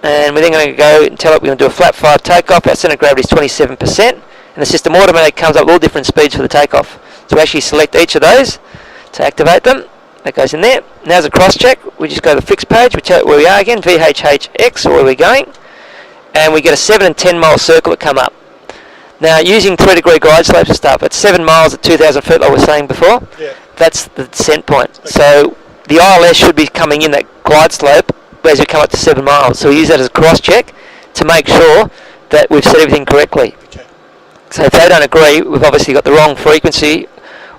And we're then going to go and tell it we're going to do a flat 5 takeoff. Our centre of gravity is 27%, and the system automatically comes up with all different speeds for the takeoff. So we actually select each of those to activate them. That goes in there. Now as a cross check, we just go to the fixed page, we tell it where we are again, VHHX, or where we're going, and we get a 7 and 10 mile circle that come up. Now using 3-degree glide slopes and stuff, at 7 miles at 2,000 feet like we were saying before, that's the descent point. Okay. So the ILS should be coming in that glide slope as we come up to 7 miles. So we use that as a cross check to make sure that we've set everything correctly. Okay. So if they don't agree, we've obviously got the wrong frequency,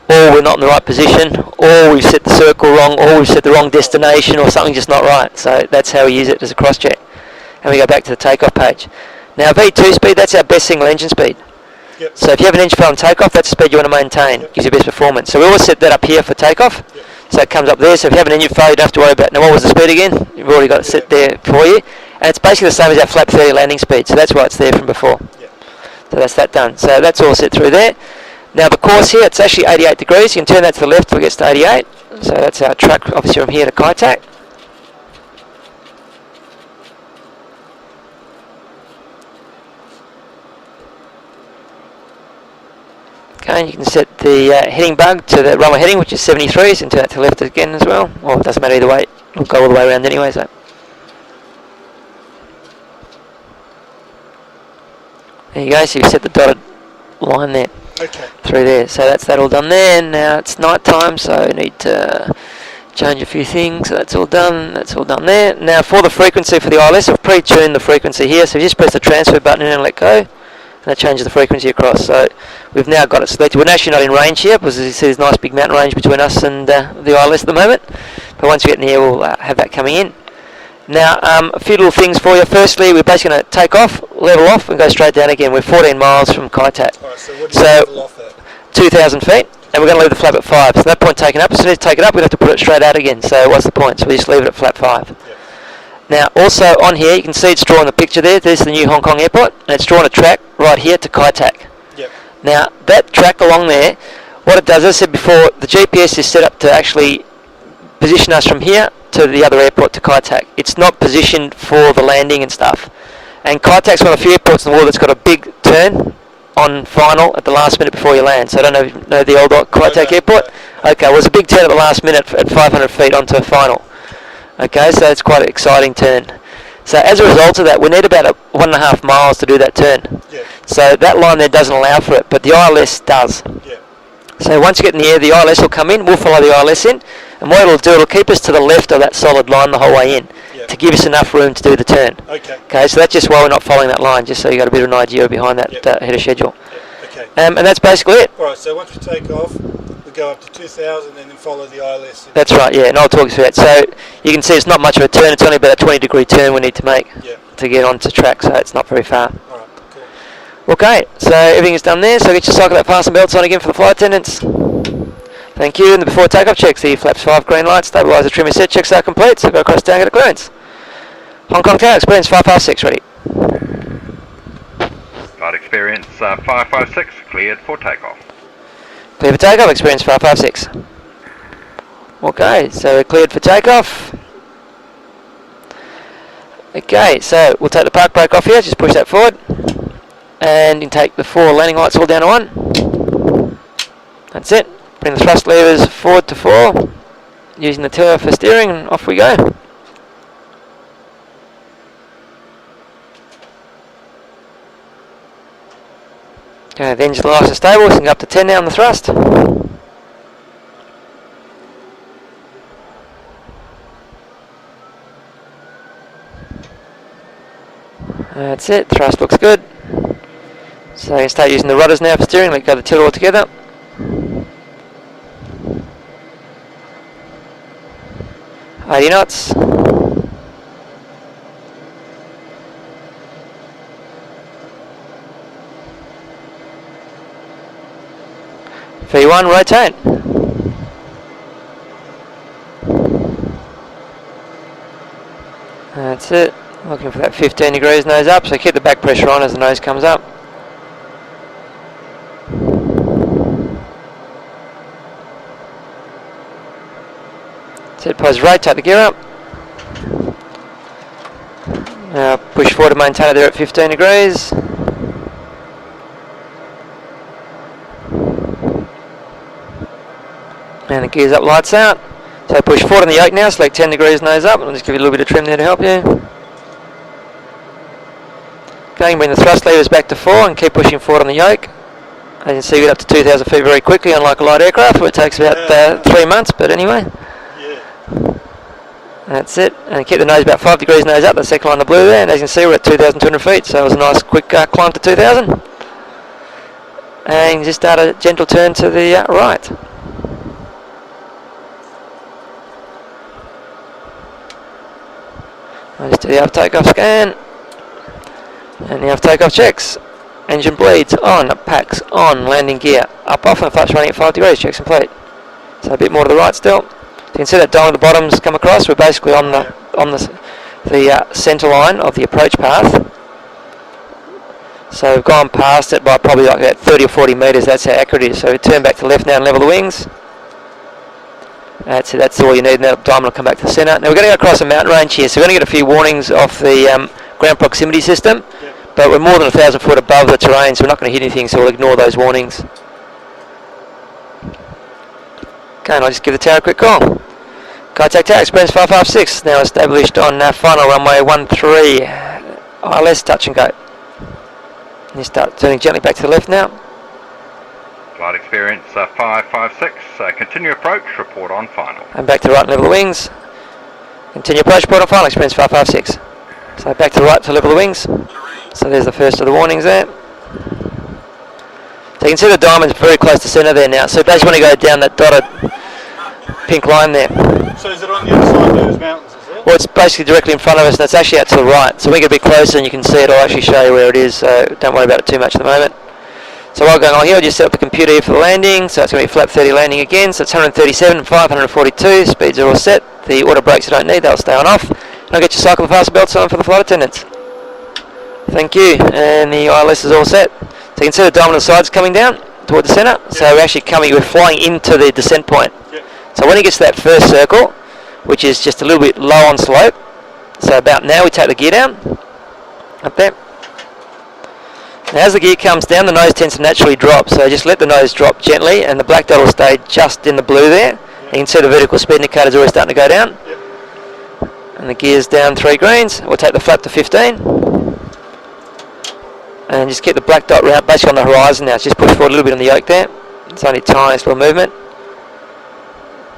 or we're not in the right position, or we've set the circle wrong, or we've set the wrong destination, or something's just not right. So that's how we use it as a cross check. And we go back to the takeoff page. Now V2 speed, that's our best single engine speed. Yep. So if you have an engine fail on takeoff, that's the speed you want to maintain. Yep. Gives you best performance. So we always set that up here for takeoff. Yep. So it comes up there. So if you have an engine fail, you don't have to worry about, now what was the speed again? You've already got it set there for you. And it's basically the same as our flap 30 landing speed. So that's why it's there from before. Yep. So that's that done. So that's all set through there. Now the course here, it's actually 88 degrees. You can turn that to the left till it gets to 88. So that's our track, obviously from here to Kai Tak. Okay, and you can set the heading bug to the runway heading, which is 73, so you can turn that to the left again as well. Well, it doesn't matter either way, it'll go all the way around anyway. So there you go, so you set the dotted line there. Okay. Through there, so that's that all done there. Now it's night time, so I need to change a few things. So that's all done there. Now for the frequency for the ILS, I've pre-tuned the frequency here, so you just press the transfer button and let go, and that changes the frequency across. So we've now got it selected. We're actually not in range here, because as you see there's a nice big mountain range between us and the ILS at the moment, but once we get in here we'll have that coming in. Now a few little things for you. Firstly, we're basically going to take off, level off, and go straight down again. We're 14 miles from Kai Tak. Alright, so what do you level off at? 2,000 feet, and we're going to leave the flap at 5. So that point taken up, as soon as you take it up, we'd have to put it straight out again. So what's the point? So we just leave it at flap 5. Yep. Now also on here, you can see it's drawn the picture there. There's the new Hong Kong airport, and it's drawn a track right here to Kai Tak. Yep. Now that track along there, what it does, as I said before, the GPS is set up to actually position us from here to the other airport to Kai Tak. It's not positioned for the landing and stuff. And Kaitac's one of the few airports in the world that's got a big turn on final at the last minute before you land. So I don't know if you know the old Kaitac airport. Okay, well, it's a big turn at the last minute at 500 feet onto a final. Okay, so it's quite an exciting turn. So as a result of that, we need about 1.5 miles to do that turn. Yeah. So that line there doesn't allow for it, but the ILS does. Yeah. So once you get in the air, the ILS will come in, we'll follow the ILS in, and what it'll do, it'll keep us to the left of that solid line the whole way in, to give us enough room to do the turn. Okay. Okay, so that's just why we're not following that line, just so you got a bit of an idea behind that head of schedule. Yeah. Okay. And that's basically it. Alright, so once we take off, we go up to 2,000 and then follow the ILS. That's right, yeah, and I'll talk you through that. So you can see it's not much of a turn, it's only about a 20-degree turn we need to make to get onto track, so it's not very far. Alright, cool. Okay, so everything is done there, so get your cycle that fasten belts on again for the flight attendants. Thank you, and the before takeoff checks, the flaps 5 green lights, stabiliser trim set checks are complete, so go across down, get a clearance. Hong Kong Tower, experience 556, ready. Flight experience 556, cleared for takeoff. Clear for takeoff, experience 556. Okay, so we're cleared for takeoff. Okay, so we'll take the park brake off here, just push that forward. And you can take the 4 landing lights all down to 1. That's it. Bring the thrust levers forward to 4. Using the tiller for steering, and off we go. Okay, the engine lights are stable, so we can go up to 10 now on the thrust. That's it, thrust looks good. So you can start using the rudders now for steering, let go of the tiller altogether. .80 knots. V1, rotate. That's it. Looking for that 15 degrees nose up, so keep the back pressure on as the nose comes up. That's it, pose right, take the gear up. Now push forward to maintain it there at 15 degrees. And the gears up, lights out. So push forward on the yoke now, select 10 degrees nose up, and I'll just give you a little bit of trim there to help you. Okay, bring the thrust levers back to 4 and keep pushing forward on the yoke. As you can see, we get up to 2,000 feet very quickly, unlike a light aircraft, where it takes about 3 months, but anyway. That's it, and keep the nose about 5 degrees nose up, the second line of blue there, and as you can see, we're at 2,200 feet, so it was a nice quick climb to 2,000. And you can just start a gentle turn to the right. I'll just do the after takeoff scan, and the after takeoff checks. Engine bleeds on, packs on, landing gear up off, and flaps running at 5 degrees, checks complete. So a bit more to the right still. You can see that dial at the bottom's come across. We're basically on the centre line of the approach path. So we've gone past it by probably like about 30 or 40 metres. That's how accurate it is. So we turn back to left now and level the wings. That's it, that's all you need, and that diamond will come back to the centre. Now we're going to go across a mountain range here, so we're going to get a few warnings off the ground proximity system, but we're more than 1,000 foot above the terrain, so we're not going to hit anything, so we'll ignore those warnings. Okay, and I'll just give the tower a quick call. Kaitac Tower, experience 556, now established on final runway 13, ILS touch and go. And you start turning gently back to the left now. Flight experience 556, continue approach, report on final. And back to the right and level the wings. Continue approach, report on final, experience 556. So back to the right to level the wings. So there's the first of the warnings there. So you can see the diamond's very close to centre there now. So basically want to go down that dotted pink line there. So is it on the other side of those mountains, is it? Well, it's basically directly in front of us, and it's actually out to the right. So we get a bit closer and you can see it. I'll actually show you where it is, so don't worry about it too much at the moment. So while going on here, I'll just set up the computer here for the landing. So it's going to be flap 30 landing again. So it's 137, 542, speeds are all set. The auto brakes you don't need, they'll stay on off. And I'll get your cycle fasten belts on for the flight attendants. Thank you, and the ILS is all set. So you can see the diamond on the sides coming down toward the centre. So we're flying into the descent point. So when it gets to that first circle, which is just a little bit low on slope, so about now we take the gear down. Up there. Now as the gear comes down, the nose tends to naturally drop, so just let the nose drop gently and the black dot will stay just in the blue there. You can see the vertical speed indicator is already starting to go down. And the gear's down 3 greens. We'll take the flap to 15. And just keep the black dot round, basically on the horizon now. Just push forward a little bit on the yoke there. It's only a tiny little movement.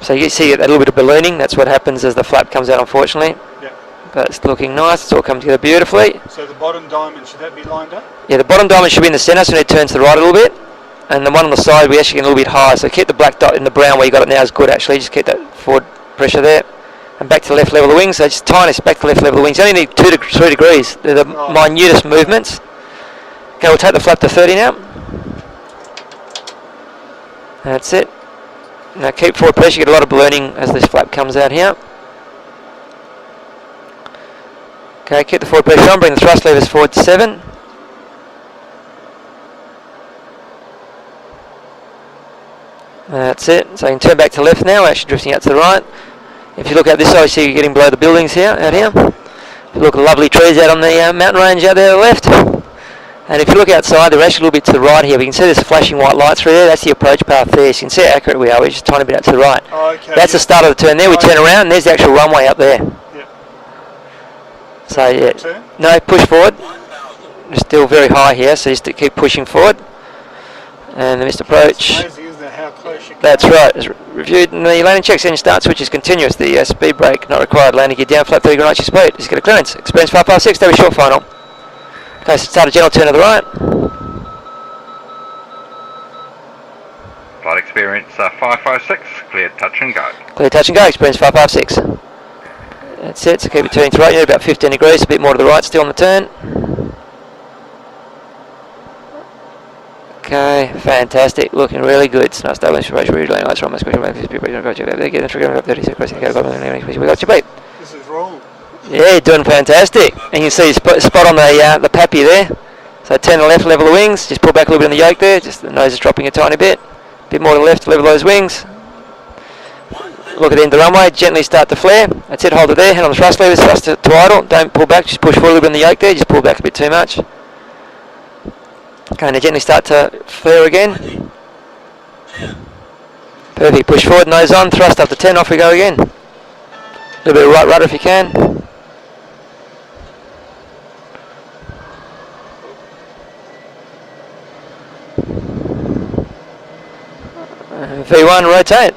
So you see a little bit of ballooning. That's what happens as the flap comes out, unfortunately. But it's looking nice. It's all come together beautifully. So the bottom diamond, should that be lined up? Yeah, the bottom diamond should be in the centre, so it turns to the right a little bit. And the one on the side, we actually get a little bit higher. So keep the black dot in the brown where you got it now is good actually. Just keep that forward pressure there. And back to the left level of the wings. So just tiniest back to the left level of the wings. You only need 2 to 3 degrees. They're the minutest movements. Okay, we'll take the flap to 30 now. That's it. Now keep forward pressure. You get a lot of ballooning as this flap comes out here. Okay, keep the forward pressure on, bring the thrust levers forward to 7. That's it. So you can turn back to the left now, we're actually drifting out to the right. If you look out this side, you see you're getting below the buildings here, out here. If you look at lovely trees out on the mountain range out there to the left. And if you look outside, they're actually a little bit to the right here. We can see there's flashing white lights through there. That's the approach path there. So you can see how accurate we are. We're just a tiny bit out to the right. Oh, okay, that's the start of the turn there. We turn around and there's the actual runway up there. So yeah, no, push forward. We're still very high here, so just to keep pushing forward. And the missed approach. It's amazing, isn't it, how close you That's right. It's reviewed. And the landing checks engine start switch is continuous. The speed brake not required. Landing gear down, flap 30 grenades your speed. Just get a clearance. Experience 556. That was short final. Okay, so start a gentle turn to the right. Flight experience 556. Cleared touch and go. Clear touch and go. Experience 556. That's it, so keep it turning to the right, about 15 degrees, a bit more to the right still on the turn. Okay, fantastic, looking really good. It's nice stable, really nice from my squishy, we got your beat. This is wrong. Yeah, you're doing fantastic. And you can see spot on the pappy there. So turn the left, level the wings, just pull back a little bit on the yoke there, just the nose is dropping a tiny bit. A bit more to the left, level those wings. Look at the end of the runway, gently start to flare. That's it, hold it there, hand on the thrust levers, thrust to idle. Don't pull back, just push forward a little bit on the yoke there, just pull back a bit too much. Okay, now gently start to flare again. Perfect, push forward, nose on, thrust up to 10, off we go again. A little bit of right rudder if you can. V1, rotate.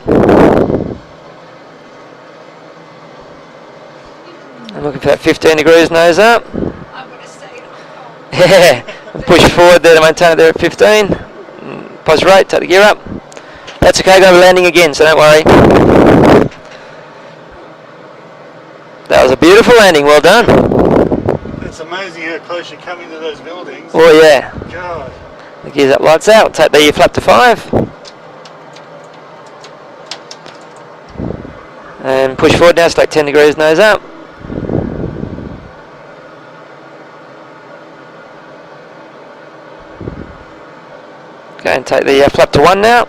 I'm looking for that 15 degrees nose up. Yeah, and push forward there to maintain it there at 15. Pause rate, take the gear up. That's okay, going to be landing again, so don't worry. That was a beautiful landing, well done. It's amazing how close you come into those buildings. Oh yeah. God. The gear's up, lights out. Take the flap to 5. And push forward now, select 10 degrees nose up. Okay, and take the flap to 1 now.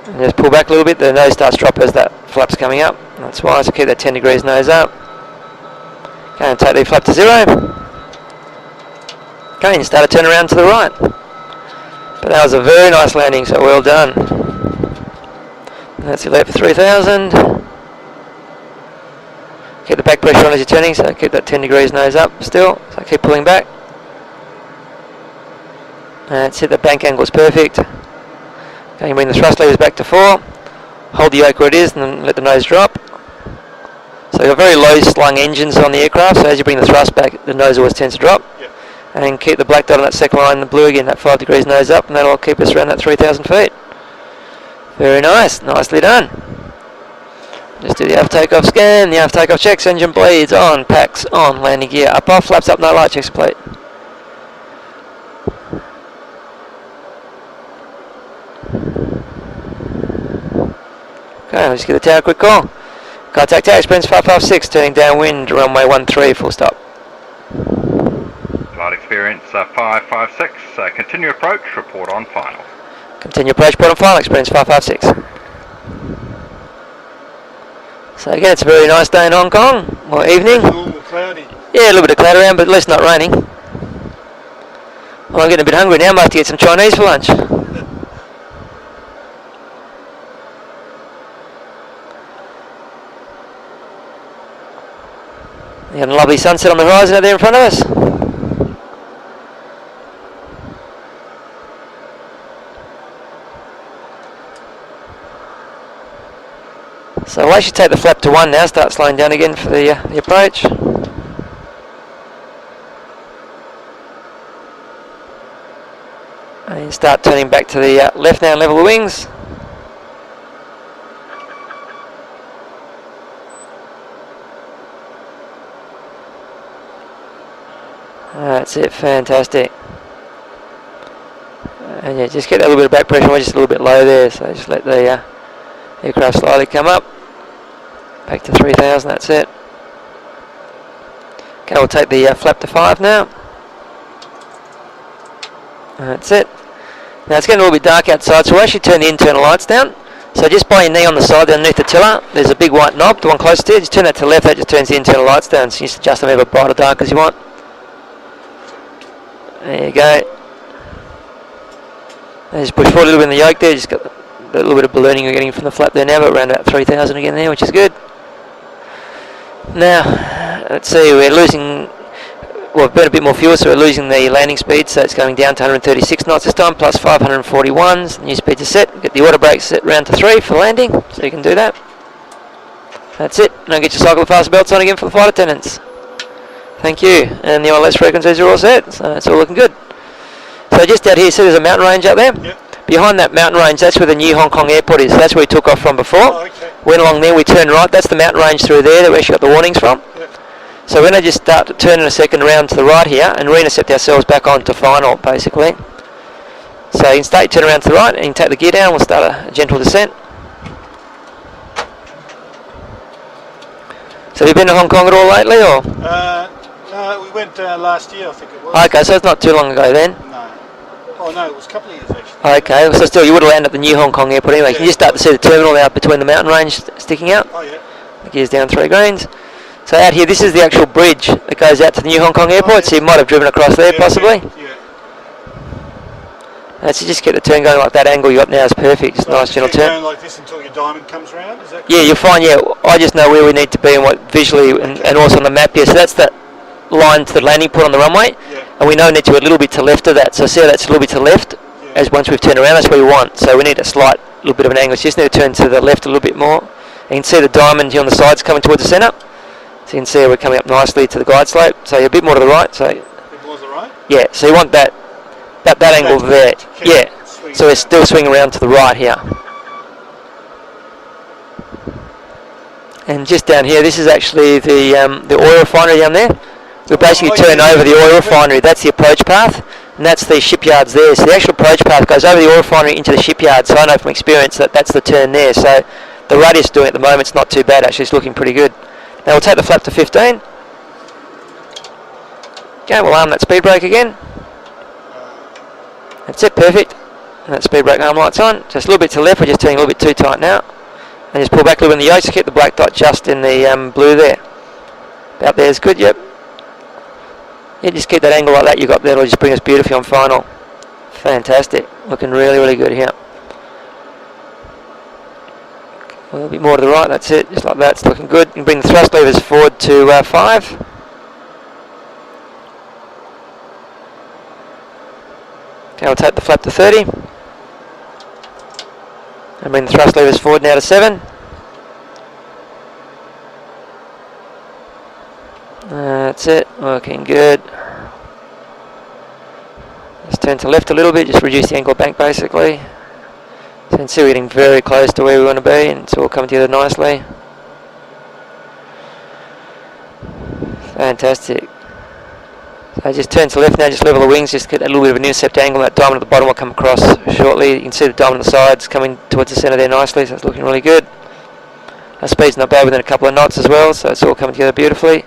And just pull back a little bit, the nose starts to drop as that flap's coming up. That's why, so keep that 10 degrees nose up. Okay, and take the flap to 0. Okay, and start to turn around to the right. But that was a very nice landing, so well done. And that's your left for 3,000. Keep the back pressure on as you're turning, so keep that 10 degrees nose up still, so keep pulling back. That's it, the bank angle is perfect. Okay, you bring the thrust levers back to 4. Hold the yoke where it is and then let the nose drop. So you've got very low slung engines on the aircraft, so as you bring the thrust back, the nose always tends to drop. Yep. And keep the black dot on that second line, the blue again, that 5 degrees nose up, and that'll keep us around that 3,000 feet. Very nice, nicely done. Just do the aft takeoff scan, the aft takeoff checks, engine bleeds on, packs on, landing gear up off, flaps up, no light, checks plate. Okay, I'll just get the tower quick call. Contact tower, experience 556, turning downwind, runway 13, full stop. Flight experience 556, continue approach, report on final. Continue approach, report on final, experience 556. So again, it's a very nice day in Hong Kong, or evening. Normal cloudy. Yeah, a little bit of cloud around, but at least not raining. Well, I'm getting a bit hungry now. I might have to get some Chinese for lunch. We got a lovely sunset on the horizon out there in front of us. So I should take the flap to 1 now, start slowing down again for the approach. And start turning back to the left now and level the wings. That's it, fantastic. And yeah, just get that little bit of back pressure, we're just a little bit low there, so just let the aircraft slowly come up. Back to 3,000, that's it. Okay, we'll take the flap to 5 now. That's it. Now it's getting a little bit dark outside, so we'll actually turn the internal lights down. So just by your knee on the side underneath the tiller, there's a big white knob, the one closest to you. Just turn that to the left, that just turns the internal lights down. So you just adjust them either bright or dark as you want. There you go. And just push forward a little bit in the yoke there, just got a little bit of ballooning you're getting from the flap there now, but around about 3,000 again there, which is good. Now, let's see, we're losing, well, we've burned a bit more fuel, so we're losing the landing speed, so it's going down to 136 knots this time, plus 541s. New speeds are set. Get the auto brakes set round to 3 for landing, so you can do that. That's it. Now get your cycle faster belts on again for the flight attendants. Thank you. And the ILS frequencies are all set, so it's all looking good. So just out here, see there's a mountain range up there? Yep. Behind that mountain range, that's where the new Hong Kong airport is. That's where we took off from before. Oh, okay. Went along there, we turned right. That's the mountain range through there that we actually got the warnings from. Yep. So we're going to just start to turn in a second around to the right here and re-intercept ourselves back onto final, basically. So you can start, turn around to the right, and you can take the gear down. We'll start a gentle descent. So have you been to Hong Kong at all lately, or? No, we went last year, I think it was. Okay, so it's not too long ago then. No. Oh no, it was a couple of years actually. Okay, so still you would have landed at the new Hong Kong airport anyway. Yeah. Can you start to see the terminal out between the mountain range sticking out? Oh yeah. The gear's down 3 grains. So out here, this is the actual bridge that goes out to the new Hong Kong airport, yeah. so you might have driven across there possibly. Yeah. So just get the turn going like that. Angle you got now is perfect, just So nice gentle keep turn. going like this until your diamond comes round, is that Yeah, you'll find, yeah, I just know where we need to be and what visually and also on the map here. So that's the line to the landing port on the runway, Yeah. and we know we need to be a little bit to the left of that. So see how that's a little bit to the left, as once we've turned around, that's where we want. So we need a slight little bit of an angle. So you just need to turn to the left a little bit more. You can see the diamond here on the sides coming towards the centre. So you can see we're coming up nicely to the glide slope. So you're a bit more to the right. So a bit more to the right? yeah, so you want that angle there. Keep Yeah. swinging So we're around. still swinging around to the right here. And just down here, this is actually the oil refinery down there. We'll basically turn over the oil refinery. That's the approach path, and that's the shipyards there. So the actual approach path goes over the oil refinery into the shipyard. So I know from experience that that's the turn there. So the radius doing at the moment, it's not too bad actually. It's looking pretty good. Now we'll take the flap to 15. Okay, we'll arm that speed brake again. That's it, perfect. And that speed brake arm light's on. Just a little bit to the left, we're just turning a little bit too tight now. And just pull back a little bit in the yoke to keep the black dot just in the blue there. About there is good, yep. Yeah, just keep that angle like that you got there, it'll just bring us beautifully on final. Fantastic, looking really, really good here. A little bit more to the right, that's it, just like that, it's looking good. You can bring the thrust levers forward to 5. Okay, we'll take the flap to 30. And bring the thrust levers forward now to 7. That's it, working good. Just turn to left a little bit, just reduce the angle bank basically. So you can see we're getting very close to where we want to be, and it's all coming together nicely. Fantastic. So just turn to left now, just level the wings, just get that little bit of an intercept angle. That diamond at the bottom will come across shortly. You can see the diamond on the sides coming towards the centre there nicely, so it's looking really good. Our speed's not bad, within a couple of knots as well, so it's all coming together beautifully.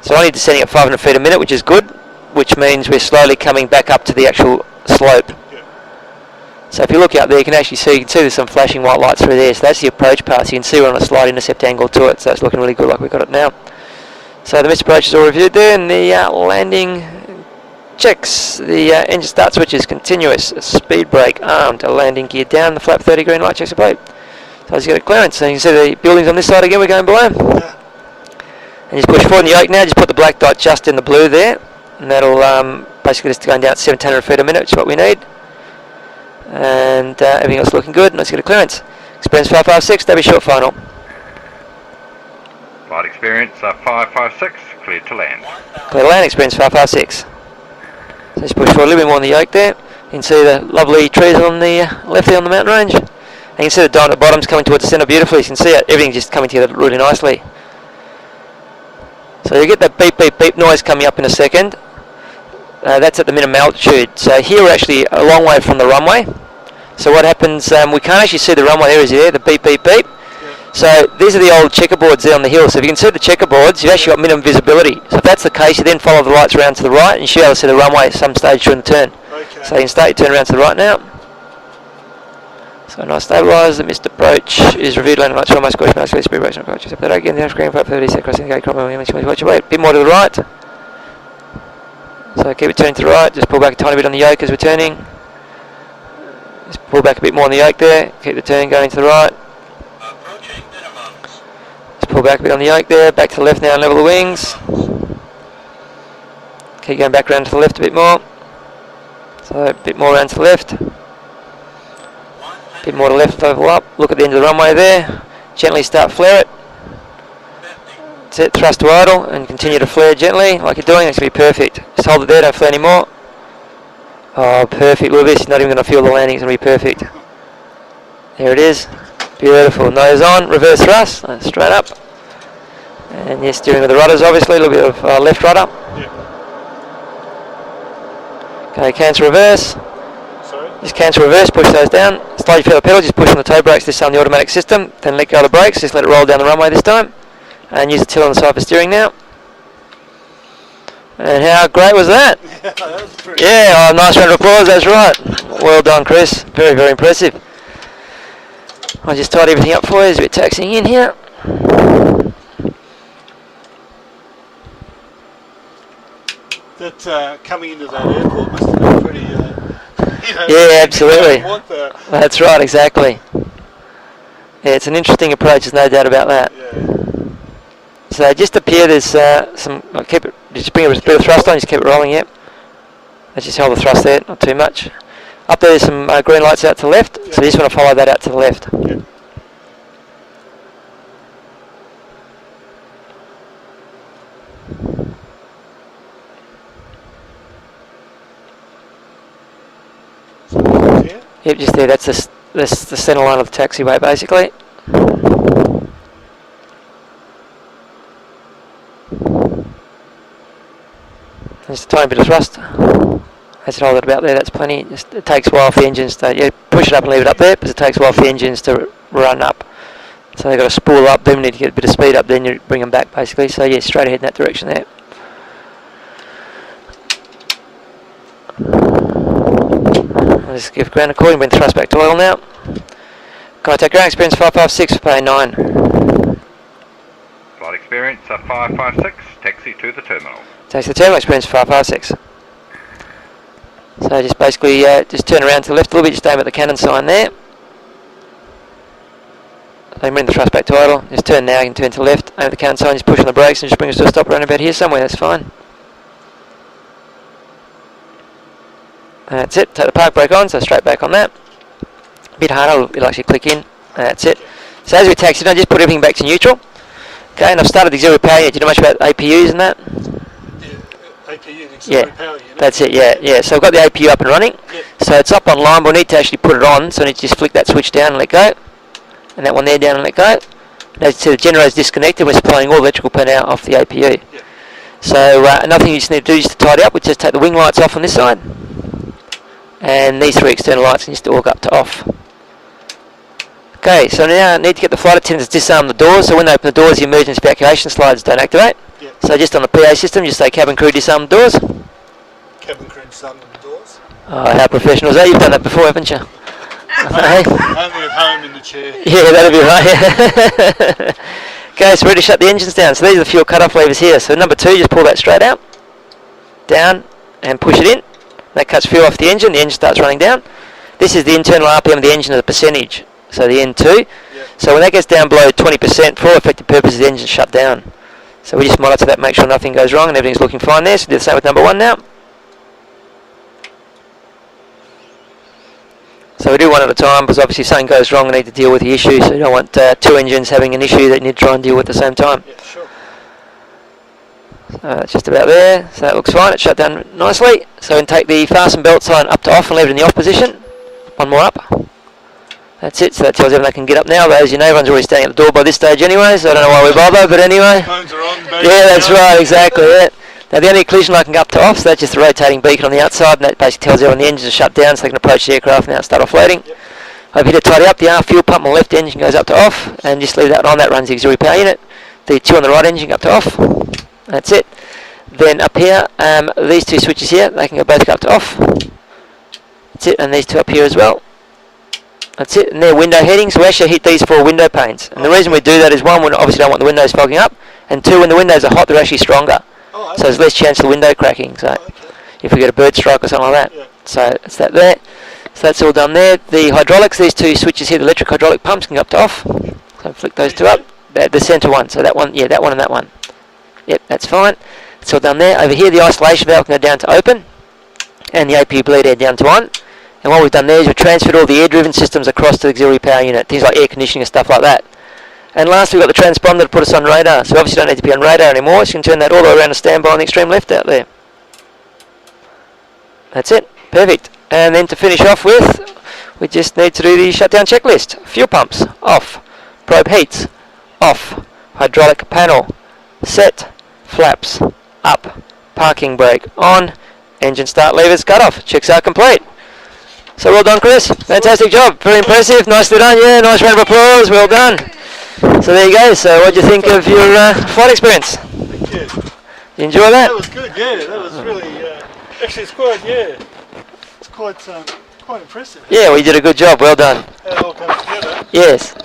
So only descending at 500 feet a minute, which is good, which means we're slowly coming back up to the actual slope. Yeah. So if you look out there, you can actually see, there's some flashing white lights through there. So that's the approach path. So you can see we're on a slight intercept angle to it, so it's looking really good like we've got it now. So the missed approach is all reviewed there, and the landing checks. The engine start switch is continuous. Speed brake armed. A landing gear down. The flap 30 green light checks the plate. So let's get a clearance. So you can see the buildings on this side again. We're going below. Yeah. And just push forward in the yoke now. Just put the black dot just in the blue there, and that'll basically just going down at 1700 feet a minute, which is what we need. And everything else looking good. Let's get a clearance. Experience 556. That'll be short final. Flight experience 556, cleared to land. Clear to land. Experience 556. So just push forward a little bit more on the yoke there. You can see the lovely trees on the left there on the mountain range. And you can see the dome at the bottom's coming towards the centre beautifully. You can see it, everything's just coming together really nicely. So you get that beep beep beep noise coming up in a second. That's at the minimum altitude. So here we're actually a long way from the runway. So what happens, we can't actually see the runway there, is there, the beep beep beep. So these are the old checkerboards there on the hill. So if you can see the checkerboards, you've actually got minimum visibility. So if that's the case, you then follow the lights around to the right and you should be able to see the runway at some stage during the turn. Okay. So you can start your turn around to the right now. So nice stabilise. The missed approach is reviewed. Landing lights, almost squash, mouse, speed brakes, approach. Except that again, the screen, 30 seconds, crossing the gate, watch your weight. A bit more to the right. So keep it turning to the right. Just pull back a tiny bit on the yoke as we're turning. Just pull back a bit more on the yoke there. Keep the turn going to the right. Just pull back a bit on the yoke there. Back to the left now and level the wings. Keep going back around to the left a bit more. So a bit more around to the left. A bit more to the left, level up. Look at the end of the runway there. Gently start flare it. That's it, thrust to idle and continue to flare gently like you're doing. It's going to be perfect. Just hold it there, don't flare anymore. Oh, perfect. Look at this, you're not even going to feel the landing. It's going to be perfect. There it is. Beautiful. Nose on, reverse thrust, straight up. And yes, steering with the rudders obviously, a little bit of left rudder. Yeah. Okay, cancel reverse. Sorry? Just cancel reverse, push those down. Slide your foot on the pedal, just push on the toe brakes this time, the automatic system. Then let go of the brakes, just let it roll down the runway this time. And use the till on the side for steering now. And how great was that? Yeah, that was pretty Yeah, oh, nice round of applause, that's right. Well done, Chris. Very, very impressive. I'll just tidy everything up for you as we're taxiing in here. That coming into that airport must have been pretty, Yeah, absolutely. Want the, That's right, exactly. Yeah, it's an interesting approach, there's no doubt about that. yeah. So just up here, there's some. I'll keep it. Just bring a bit of thrust on. Just keep it rolling. Yep. Let's just hold the thrust there, not too much. Up there's some green lights out to the left. So you just want to follow that out to the left. Yep. So here. Yep, just there. That's the centre line of the taxiway, basically. Just a tiny bit of thrust. That's it, hold it about there, that's plenty. Just, it takes a while for the engines to, push it up and leave it up there, because it takes a while for the engines to run up. So they've got to spool up, then we need to get a bit of speed up, then you bring them back basically. So yeah, straight ahead in that direction there. I'll just give ground a call, bring the thrust back to oil now. Contact ground experience 556 for pay 9. Flight experience 556, taxi to the terminal. Takes the terminal experience 556. So just basically just turn around to the left a little bit, just aim at the cannon sign there. So bring the thrust back to idle. Just turn now, you can turn to the left, aim at the cannon sign, just push on the brakes and just bring us to a stop around about here somewhere, that's fine. That's it, take the park brake on, so straight back on that. A bit harder, it'll actually click in. That's it. So as we taxi down, just put everything back to neutral. Okay, and I've started the auxiliary power unit. Do you know much about APUs and that? APU, the auxiliary power unit. That's it, yeah. So I've got the APU up and running. Yep. So it's up online, but we need to actually put it on. So I need to just flick that switch down and let go. And that one there down and let go. And as you see, the generator's disconnected. We're supplying all electrical power now off the APU. Yep. So another thing you just need to do just to tidy up, we just take the wing lights off on this side. And these three external lights can just walk up to off. Okay, so now I need to get the flight attendants to disarm the doors. So when they open the doors, the emergency evacuation slides don't activate. Yep. So just on the PA system, just say cabin crew disarm the doors. Cabin crew disarm the doors. Oh, how professional is that? You've done that before, haven't you? Hey? Only at home in the chair. Yeah, that'll be right. Okay, so we're ready to shut the engines down. So these are the fuel cut-off levers here. So number 2, just pull that straight out, down, and push it in. That cuts fuel off the engine starts running down. This is the internal RPM of the engine as a percentage, so the N2. Yep. So when that gets down below 20%, for all effective purposes, the engine's shut down. So we just monitor that, make sure nothing goes wrong and everything's looking fine there. So do the same with number 1 now. So we do one at a time, because obviously if something goes wrong, we need to deal with the issue. So you don't want 2 engines having an issue that you need to try and deal with at the same time. Yeah, sure. It's just about there, so that looks fine. It's shut down nicely. So we can take the fasten belt sign up to off and leave it in the off position. One more up. That's it, so that tells everyone they can get up now. Those, you know, everyone's already standing at the door by this stage anyway, so I don't know why we bother, but anyway. Phones are on, baby. Yeah, that's right, exactly, yeah. Now the only collision light can go up to off, so that's just the rotating beacon on the outside, and that basically tells everyone the engines are shut down so they can approach the aircraft now and start offloading. Yep. Over here to tidy up, the R fuel pump on the left engine goes up to off, and just leave that on, that runs the auxiliary power unit. The 2 on the right engine go up to off. That's it. Then up here, these 2 switches here, they can both go up to off. That's it, and these 2 up here as well. That's it, and they're window headings. So we actually hit these 4 window panes. And the reason we do that is 1, we obviously don't want the windows fogging up, and 2, when the windows are hot, they're actually stronger. Oh, okay. So there's less chance of the window cracking. So if we get a bird strike or something like that. Yeah. So it's that there. So that's all done there. The hydraulics, these 2 switches here, the electric hydraulic pumps can go up to off. So flick those 2 up. The centre one, so that one, yeah, that one and that one. Yep, that's fine. It's all done there. Over here, the isolation valve can go down to open, and the APU bleed air down to on. And what we've done there is we've transferred all the air-driven systems across to the auxiliary power unit, things like air conditioning and stuff like that. And lastly, we've got the transponder to put us on radar. So we obviously don't need to be on radar anymore, so you can turn that all the way around to standby on the extreme left out there. That's it. Perfect. And then to finish off with, we just need to do the shutdown checklist. Fuel pumps, off. Probe heats, off. Hydraulic panel, set. Flaps, up. Parking brake, on. Engine start levers, cut off. Checks are complete. So well done, Chris. Fantastic job. Very impressive. Nicely done. Yeah, nice round of applause. Well done. So there you go. So what do you think of your flight experience? Thank you. You enjoy that? That was good, yeah. That was really, actually it's quite, it's quite impressive. Yeah, well, you did a good job. Well done. How it all comes together. Yes.